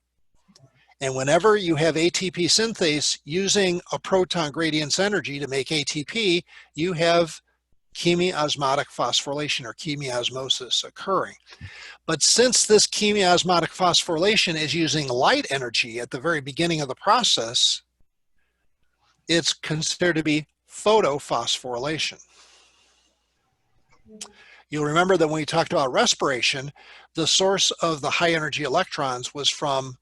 And whenever you have ATP synthase using a proton gradient's energy to make ATP, you have chemiosmotic phosphorylation or chemiosmosis occurring. But since this chemiosmotic phosphorylation is using light energy at the very beginning of the process, it's considered to be photophosphorylation. You'll remember that when we talked about respiration, the source of the high energy electrons was from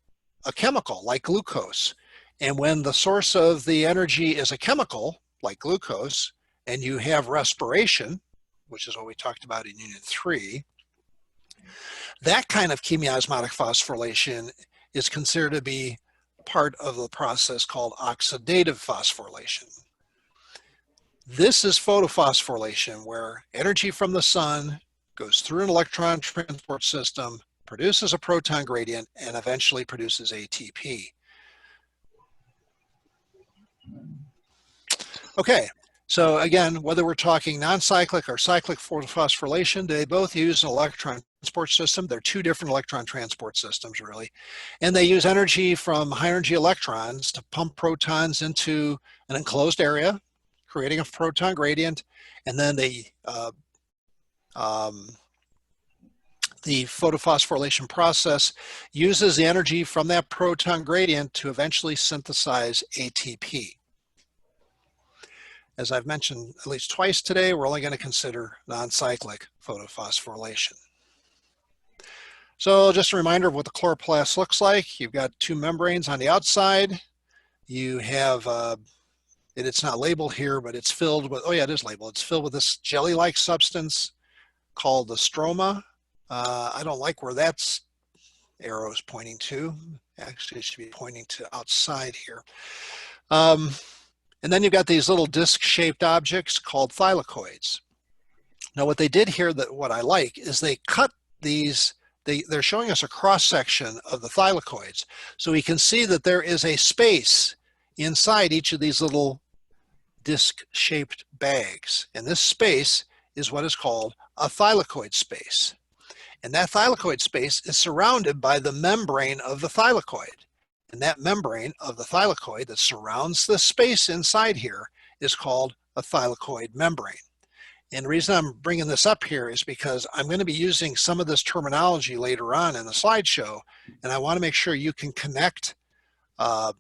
a chemical like glucose. And when the source of the energy is a chemical like glucose, and you have respiration, which is what we talked about in Unit 3, that kind of chemiosmotic phosphorylation is considered to be part of the process called oxidative phosphorylation. This is photophosphorylation, where energy from the sun goes through an electron transport system, produces a proton gradient, and eventually produces ATP. Okay, so again, whether we're talking non-cyclic or cyclic photophosphorylation, they both use an electron transport system. They're two different electron transport systems, really. And they use energy from high energy electrons to pump protons into an enclosed area, creating a proton gradient, and then the photophosphorylation process uses the energy from that proton gradient to eventually synthesize ATP. As I've mentioned at least twice today, we're only going to consider non-cyclic photophosphorylation. So just a reminder of what the chloroplast looks like. You've got two membranes on the outside. You have, it's not labeled here, but it's filled with, oh yeah, it is labeled. It's filled with this jelly-like substance called the stroma. I don't like where that arrow is pointing to. Actually, it should be pointing to outside here. And then you've got these little disc-shaped objects called thylakoids. Now what they did here, that what I like, is they cut these, they're showing us a cross-section of the thylakoids. So we can see that there is a space inside each of these little disc-shaped bags. And this space is what is called a thylakoid space. And that thylakoid space is surrounded by the membrane of the thylakoid. And that membrane of the thylakoid that surrounds the space inside here is called a thylakoid membrane. And the reason I'm bringing this up here is because I'm going to be using some of this terminology later on in the slideshow, and I want to make sure you can connect the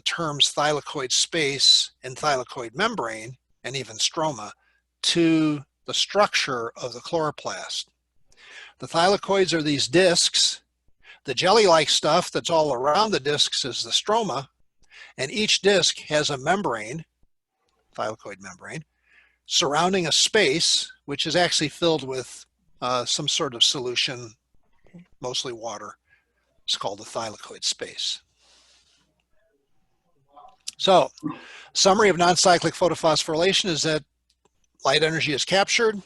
terms thylakoid space and thylakoid membrane, and even stroma, to the structure of the chloroplast. The thylakoids are these discs. The jelly-like stuff that's all around the discs is the stroma, and each disc has a membrane, thylakoid membrane, surrounding a space which is actually filled with some sort of solution, mostly water. It's called the thylakoid space. So, summary of non-cyclic photophosphorylation is that light energy is captured.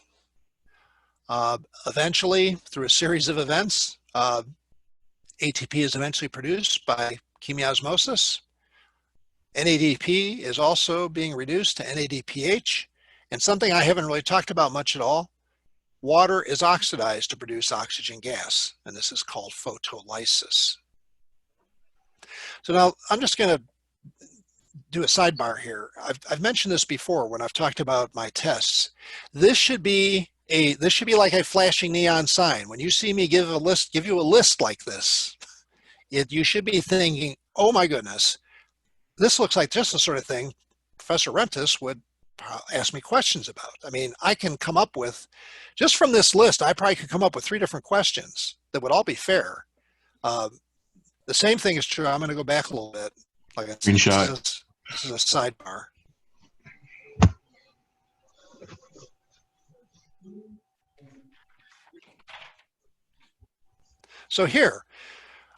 Eventually, through a series of events, ATP is eventually produced by chemiosmosis. NADP is also being reduced to NADPH. And something I haven't really talked about much at all, water is oxidized to produce oxygen gas, and this is called photolysis. So now I'm just going to do a sidebar here. I've mentioned this before when I've talked about my tests. This should be like a flashing neon sign. When you see me give you a list like this, you should be thinking, oh my goodness, this looks like just the sort of thing Professor Rentas would ask me questions about. I mean, I can come up with, just from this list, I probably could come up with 3 different questions that would all be fair. The same thing is true. I'm going to go back a little bit. Like I said, this is a sidebar. So here,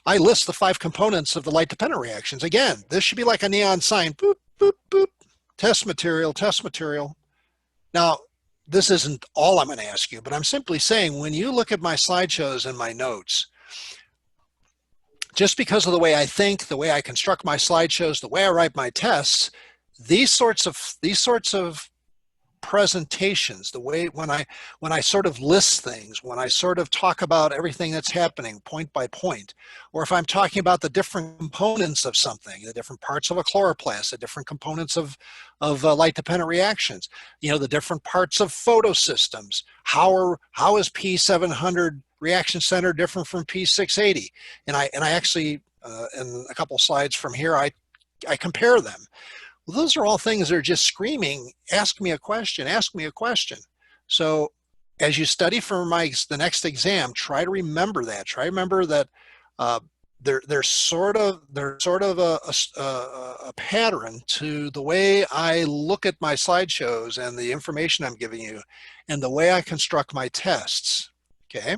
I list the 5 components of the light-dependent reactions. Again, this should be like a neon sign. Boop, boop, boop. Test material, test material. Now, this isn't all I'm going to ask you, but I'm simply saying when you look at my slideshows and my notes, just because of the way I think, the way I construct my slideshows, the way I write my tests, these sorts of presentations, the way when I sort of list things, when I sort of talk about everything that's happening point by point, or if I'm talking about the different components of something, the different parts of a chloroplast, the different components of light-dependent reactions, you know, the different parts of photosystems, how is P700 reaction center different from P680? And I actually, in a couple slides from here, I compare them. Well, those are all things that are just screaming, ask me a question, ask me a question. So as you study for the next exam, try to remember that. Try to remember that there's sort of a pattern to the way I look at my slideshows and the information I'm giving you and the way I construct my tests, okay?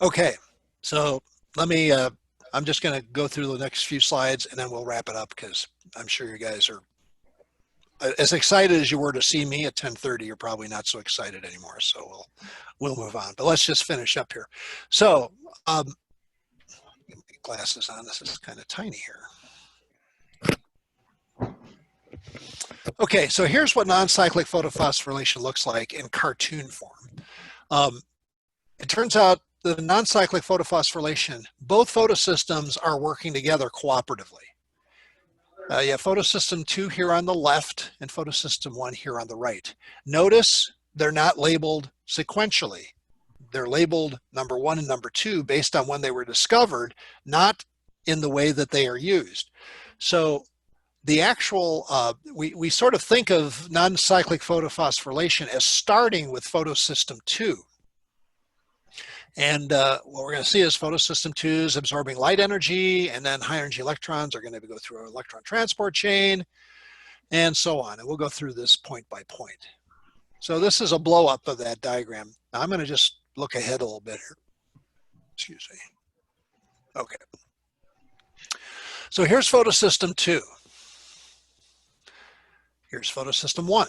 Okay, so let me, I'm just going to go through the next few slides and then we'll wrap it up because I'm sure you guys are as excited as you were to see me at 10:30. You're probably not so excited anymore. So we'll move on, but let's just finish up here. So, get my glasses on. This is kind of tiny here. Okay, so here's what non-cyclic photophosphorylation looks like in cartoon form. It turns out the non-cyclic photophosphorylation, both photosystems are working together cooperatively. You have photosystem 2 here on the left and photosystem 1 here on the right. Notice they're not labeled sequentially. They're labeled number 1 and number 2 based on when they were discovered, not in the way that they are used. So the actual, we sort of think of non-cyclic photophosphorylation as starting with photosystem 2. And what we're going to see is photosystem 2 is absorbing light energy, and then high energy electrons are going to go through an electron transport chain, and so on. And we'll go through this point by point. So this is a blow up of that diagram. Now I'm going to just look ahead a little bit here. Excuse me. Okay. So here's photosystem 2. Here's photosystem 1.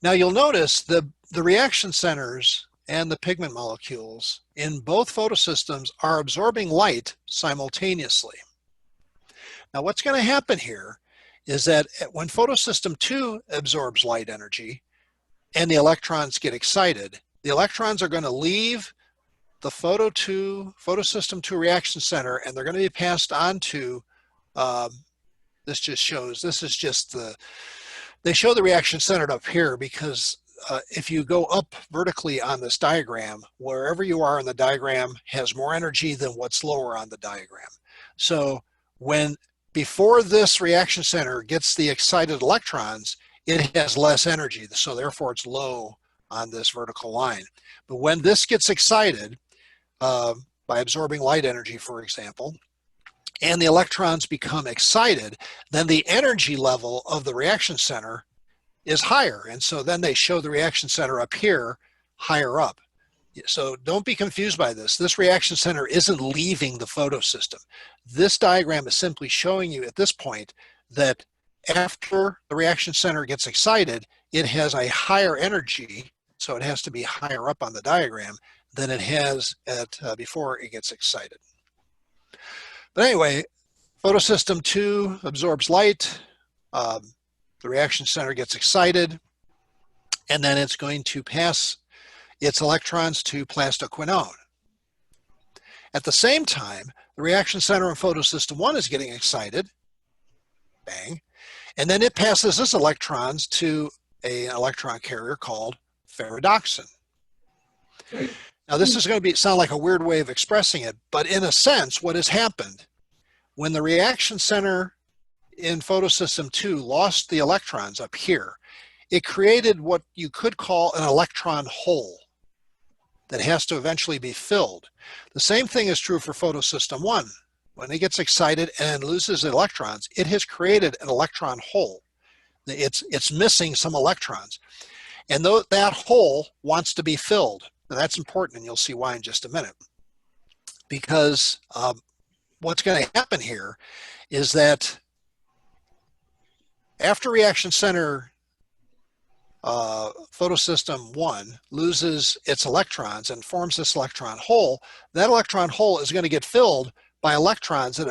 Now you'll notice the reaction centers and the pigment molecules in both photosystems are absorbing light simultaneously. Now what's going to happen here is that when photosystem 2 absorbs light energy and the get excited, the electrons are going to leave the photosystem 2 reaction center, and they're going to be passed on to, this just shows, this is just they show the reaction center up here because if you go up vertically on this diagram, wherever you are in the diagram has more energy than what's lower on the diagram. So before this reaction center gets the excited electrons, it has less energy. So therefore it's low on this vertical line. But when this gets excited by absorbing light energy, for example, and the electrons become excited, then the energy level of the reaction center is higher. And so then they show the reaction center up here, higher up. So don't be confused by this. This reaction center isn't leaving the photosystem. This diagram is simply showing you at this point that after the reaction center gets excited, it has a higher energy, so it has to be higher up on the diagram than it has before it gets excited. But anyway, photosystem 2 absorbs light. The reaction center gets excited, and then it's going to pass its electrons to plastoquinone. At the same time, the reaction center in photosystem 1 is getting excited, bang, and then it passes its electrons to an electron carrier called ferredoxin. Now this is going to sound like a weird way of expressing it, but in a sense, what has happened when the reaction center in photosystem 2 lost the electrons up here, it created what you could call an electron hole that has to eventually be filled. The same thing is true for photosystem 1. When it gets excited and loses electrons, it has created an electron hole. It's missing some electrons. And that hole wants to be filled. Now that's important, and you'll see why in just a minute. Because what's going to happen here is that after reaction center photosystem 1 loses its electrons and forms this electron hole, that electron hole is going to get filled by electrons that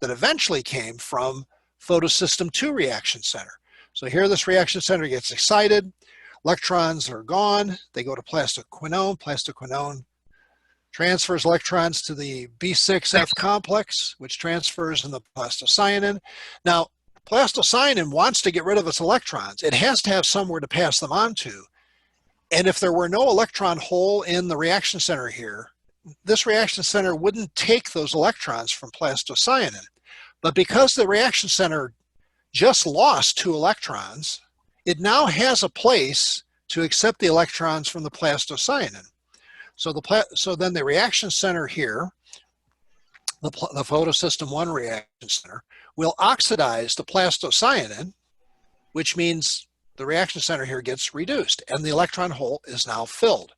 eventually came from photosystem 2 reaction center. So here this reaction center gets excited, electrons are gone, they go to plastoquinone. Plastoquinone transfers electrons to the B6F complex, which transfers in the plastocyanin. Now, plastocyanin wants to get rid of its electrons. It has to have somewhere to pass them on to. And if there were no electron hole in the reaction center here, this reaction center wouldn't take those electrons from plastocyanin. But because the reaction center just lost 2 electrons, it now has a place to accept the electrons from the plastocyanin. So then the reaction center here, the photosystem 1 reaction center, will oxidize the plastocyanin, which means the reaction center here gets reduced and the electron hole is now filled.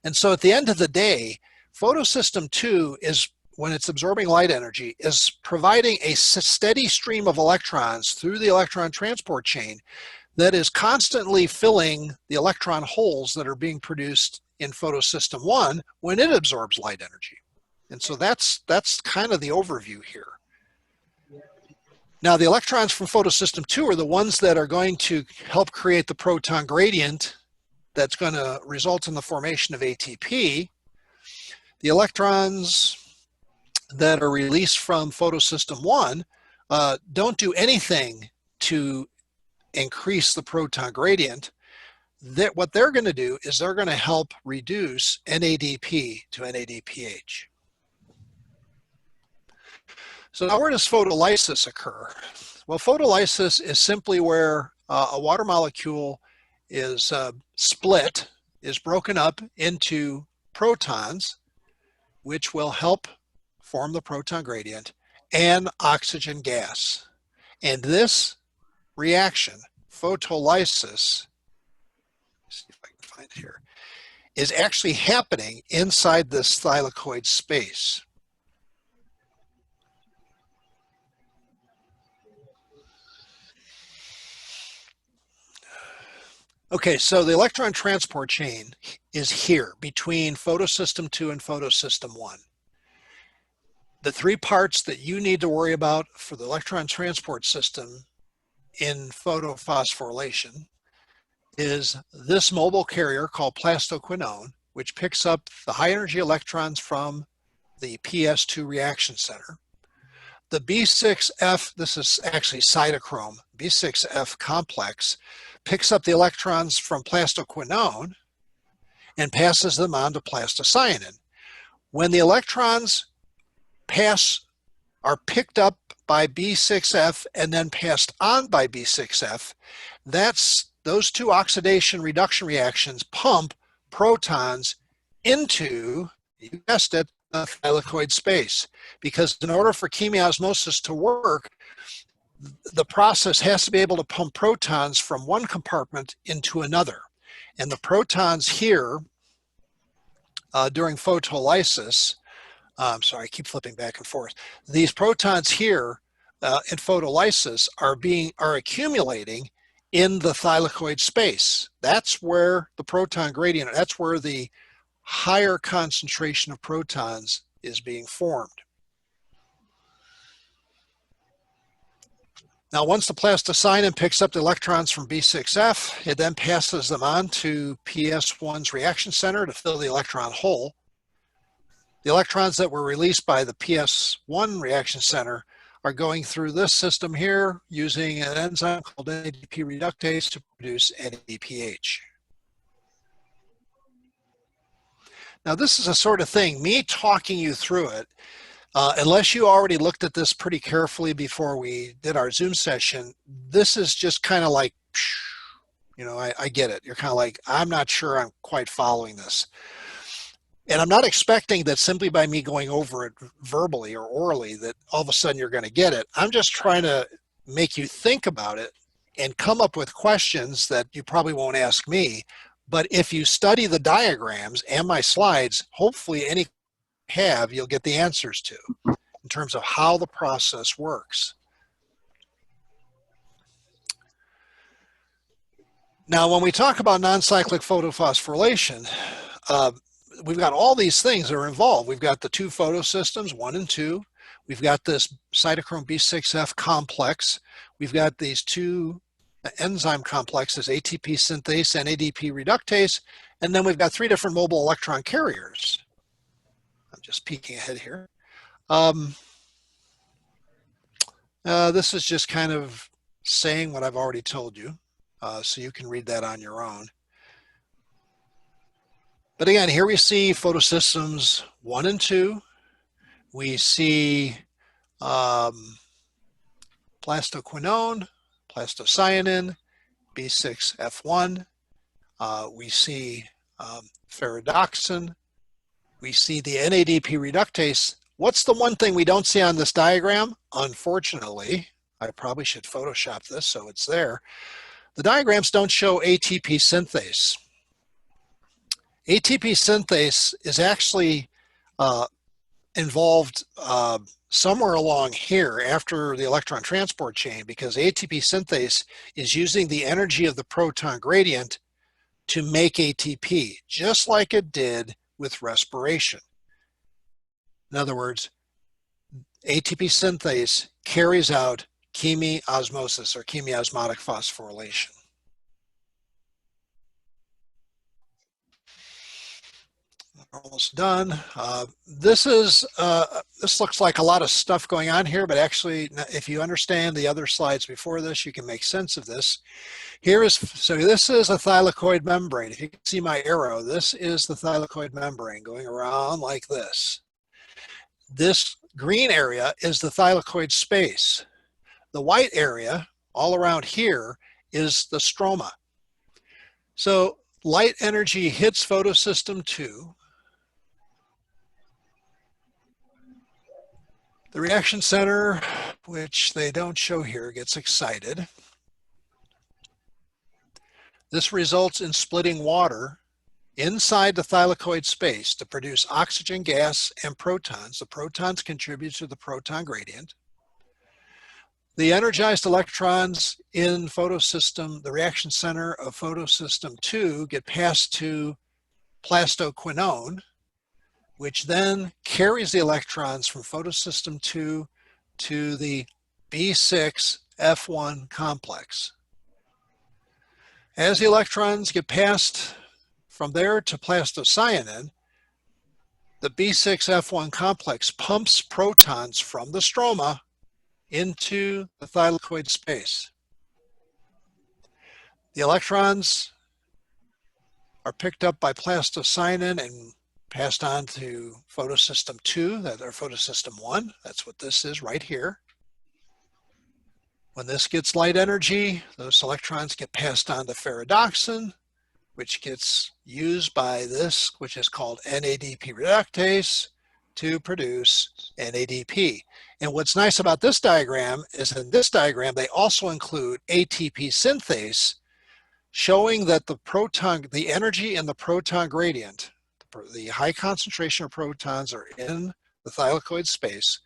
And so at the end of the day, Photosystem 2 is, when it's absorbing light energy, is providing a steady stream of electrons through the electron transport chain that is constantly filling the electron holes that are being produced in photosystem 1 when it absorbs light energy. And so that's kind of the overview here. Now the electrons from photosystem 2 are the ones that are going to help create the proton gradient that's going to result in the formation of ATP. The electrons that are released from photosystem 1 don't do anything to increase the proton gradient. What they're going to do is they're going to help reduce NADP to NADPH. So now where does photolysis occur? Well, photolysis is simply where a water molecule is split, is broken up into protons, which will help form the proton gradient, and oxygen gas. And this reaction, photolysis, see if I can find it here, is actually happening inside this thylakoid space. Okay, so the electron transport chain is here between photosystem 2 and photosystem 1. The three parts that you need to worry about for the electron transport system in photophosphorylation is this mobile carrier called plastoquinone, which picks up the high energy electrons from the PS2 reaction center. The B6F, this is actually cytochrome, B6F complex, picks up the electrons from plastoquinone and passes them on to plastocyanin. When the electrons are picked up by B6F and then passed on by B6F, those two oxidation reduction reactions pump protons into, you guessed it, the thylakoid space. Because in order for chemiosmosis to work, the process has to be able to pump protons from one compartment into another. And the protons here during photolysis, I'm sorry, I keep flipping back and forth. These protons here in photolysis are accumulating in the thylakoid space. That's where the proton gradient, that's where the higher concentration of protons is being formed. Now, once the plastocyanin picks up the electrons from B6F, it then passes them on to PS1's reaction center to fill the electron hole. The electrons that were released by the PS1 reaction center are going through this system here using an enzyme called NADP reductase to produce NADPH. Now, this is a sort of thing, me talking you through it, unless you already looked at this pretty carefully before we did our Zoom session, this is just kind of like, you know, I get it. You're kind of like, I'm not sure I'm quite following this. And I'm not expecting that simply by me going over it verbally or orally that all of a sudden you're going to get it. I'm just trying to make you think about it and come up with questions that you probably won't ask me. But if you study the diagrams and my slides, hopefully any you'll get the answers to in terms of how the process works. Now, when we talk about non-cyclic photophosphorylation, we've got all these things that are involved. We've got the two photosystems, 1 and 2. We've got this cytochrome B6F complex. We've got these two enzyme complexes, ATP synthase and NADP reductase. And then we've got 3 different mobile electron carriers. I'm just peeking ahead here. This is just kind of saying what I've already told you, so you can read that on your own. But again, here we see photosystems 1 and 2. We see plastoquinone, plastocyanin, B6F1. We see ferredoxin. We see the NADP reductase. What's the one thing we don't see on this diagram? Unfortunately, I probably should Photoshop this so it's there. The diagrams don't show ATP synthase. ATP synthase is actually involved somewhere along here after the electron transport chain, because ATP synthase is using the energy of the proton gradient to make ATP, just like it did with respiration. In other words, ATP synthase carries out chemiosmosis or chemiosmotic phosphorylation. Almost done. This looks like a lot of stuff going on here, but actually, if you understand the other slides before this, you can make sense of this. So this is a thylakoid membrane. If you can see my arrow, this is the thylakoid membrane going around like this. This green area is the thylakoid space. The white area all around here is the stroma. So light energy hits photosystem 2. The reaction center, which they don't show here, gets excited. This results in splitting water inside the thylakoid space to produce oxygen gas and protons. The protons contribute to the proton gradient. The energized electrons in photosystem, the reaction center of photosystem 2, get passed to plastoquinone, which then carries the electrons from photosystem 2 to the B6F1 complex. As the electrons get passed from there to plastocyanin, the B6F1 complex pumps protons from the stroma into the thylakoid space. The electrons are picked up by plastocyanin and passed on to photosystem 2, or photosystem 1. That's what this is right here. When this gets light energy, those electrons get passed on to ferredoxin, which gets used by this, which is called NADP reductase, to produce NADP. And what's nice about this diagram is in this diagram, they also include ATP synthase, showing that the energy in the proton gradient, the high concentration of protons are in the thylakoid space.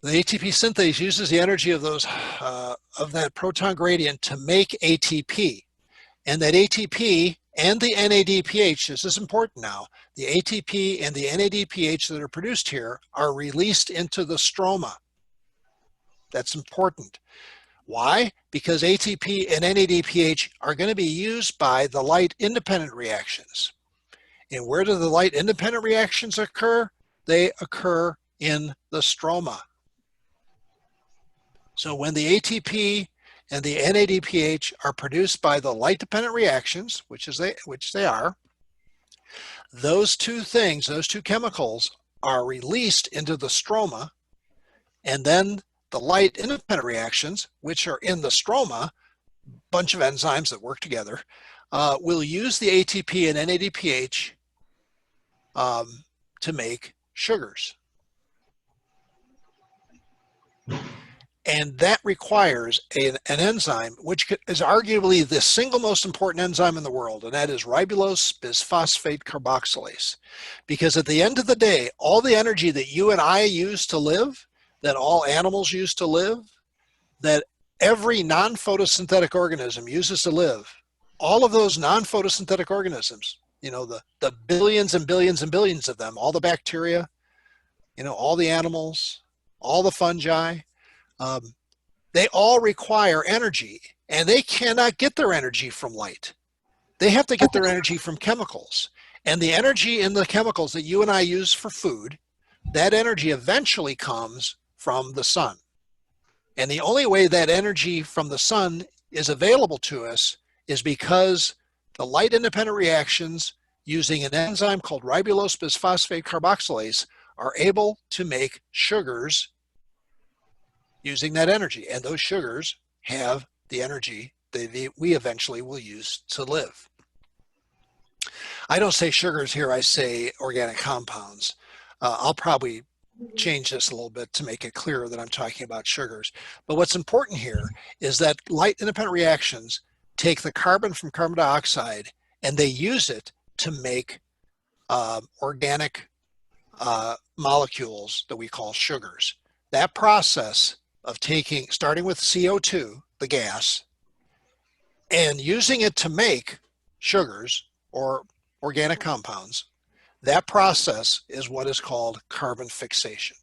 The ATP synthase uses the energy of that proton gradient to make ATP. And that ATP and the NADPH, this is important now, the ATP and the NADPH that are produced here are released into the stroma. That's important. Why? Because ATP and NADPH are going to be used by the light-independent reactions. And where do the light-independent reactions occur? They occur in the stroma. So when the ATP and the NADPH are produced by the light-dependent reactions, which they are, those two things, those two chemicals are released into the stroma, and then the light-independent reactions, which are in the stroma, bunch of enzymes that work together, will use the ATP and NADPH to make sugars. And that requires an enzyme, which is arguably the single most important enzyme in the world, and that is ribulose bisphosphate carboxylase. Because at the end of the day, all the energy that you and I use to live, that all animals use to live, that every non-photosynthetic organism uses to live, all of those non-photosynthetic organisms, you know, the billions and billions and billions of them, all the bacteria, you know, all the animals, all the fungi, they all require energy, and they cannot get their energy from light. They have to get their energy from chemicals. And the energy in the chemicals that you and I use for food, that energy eventually comes from the sun. And the only way that energy from the sun is available to us is because the light-independent reactions using an enzyme called ribulose bisphosphate carboxylase are able to make sugars using that energy. And those sugars have the energy that we eventually will use to live. I don't say sugars here, I say organic compounds. I'll probably change this a little bit to make it clearer that I'm talking about sugars. But what's important here is that light-independent reactions take the carbon from carbon dioxide and they use it to make organic molecules that we call sugars. That process of starting with CO2, the gas, and using it to make sugars or organic compounds, that process is what is called carbon fixation.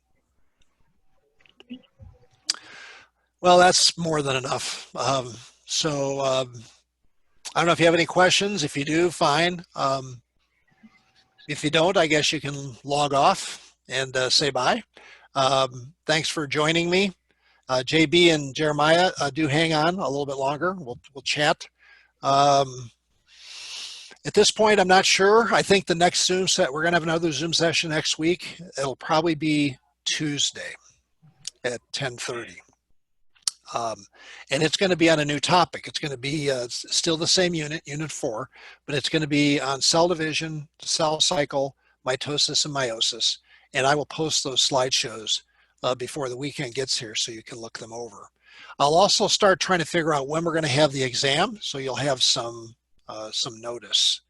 Well, that's more than enough. I don't know if you have any questions. If you do, fine. If you don't, I guess you can log off and say bye. Thanks for joining me. JB and Jeremiah, do hang on a little bit longer. We'll chat. At this point, I'm not sure. I think the next Zoom set, we're going to have another Zoom session next week. It'll probably be Tuesday at 10:30. And it's going to be on a new topic. It's going to be still the same unit 4, but it's going to be on cell division, cell cycle, mitosis, and meiosis. And I will post those slideshows before the weekend gets here so you can look them over. I'll also start trying to figure out when we're going to have the exam, so you'll have some notice.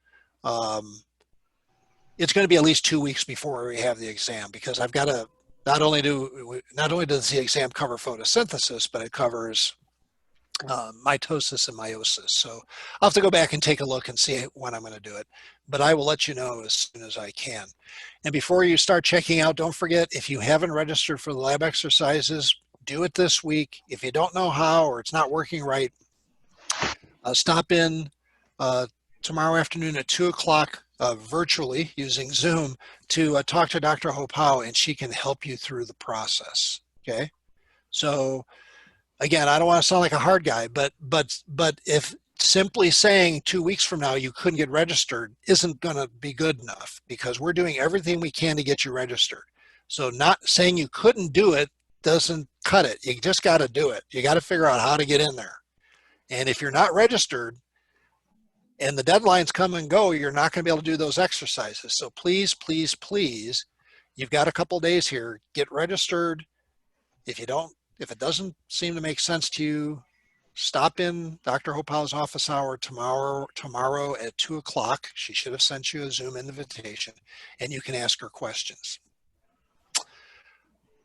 It's going to be at least 2 weeks before we have the exam, because I've got to not only does the exam cover photosynthesis, but it covers mitosis and meiosis. So I'll have to go back and take a look and see when I'm going to do it, but I will let you know as soon as I can. And before you start checking out, don't forget, if you haven't registered for the lab exercises, do it this week. If you don't know how, or it's not working right, stop in tomorrow afternoon at 2 o'clock virtually using Zoom to talk to Dr. Hopau, and she can help you through the process. Okay. So again, I don't want to sound like a hard guy, but if simply saying 2 weeks from now you couldn't get registered isn't going to be good enough, because we're doing everything we can to get you registered. So not saying you couldn't do it doesn't cut it. You just got to do it. You got to figure out how to get in there. And if you're not registered and the deadlines come and go, you're not going to be able to do those exercises. So please, please, please, you've got a couple days here, get registered. If it doesn't seem to make sense to you, stop in Dr. Hopau's office hour tomorrow at 2 o'clock. She should have sent you a Zoom invitation, and you can ask her questions.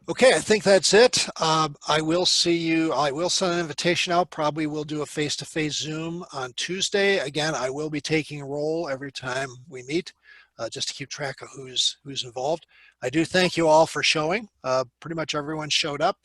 Okay, I think that's it. I will see you. I will send an invitation out. Probably we'll do a face-to-face Zoom on Tuesday. Again, I will be taking a roll every time we meet, just to keep track of who's involved. I do thank you all for showing. Pretty much everyone showed up.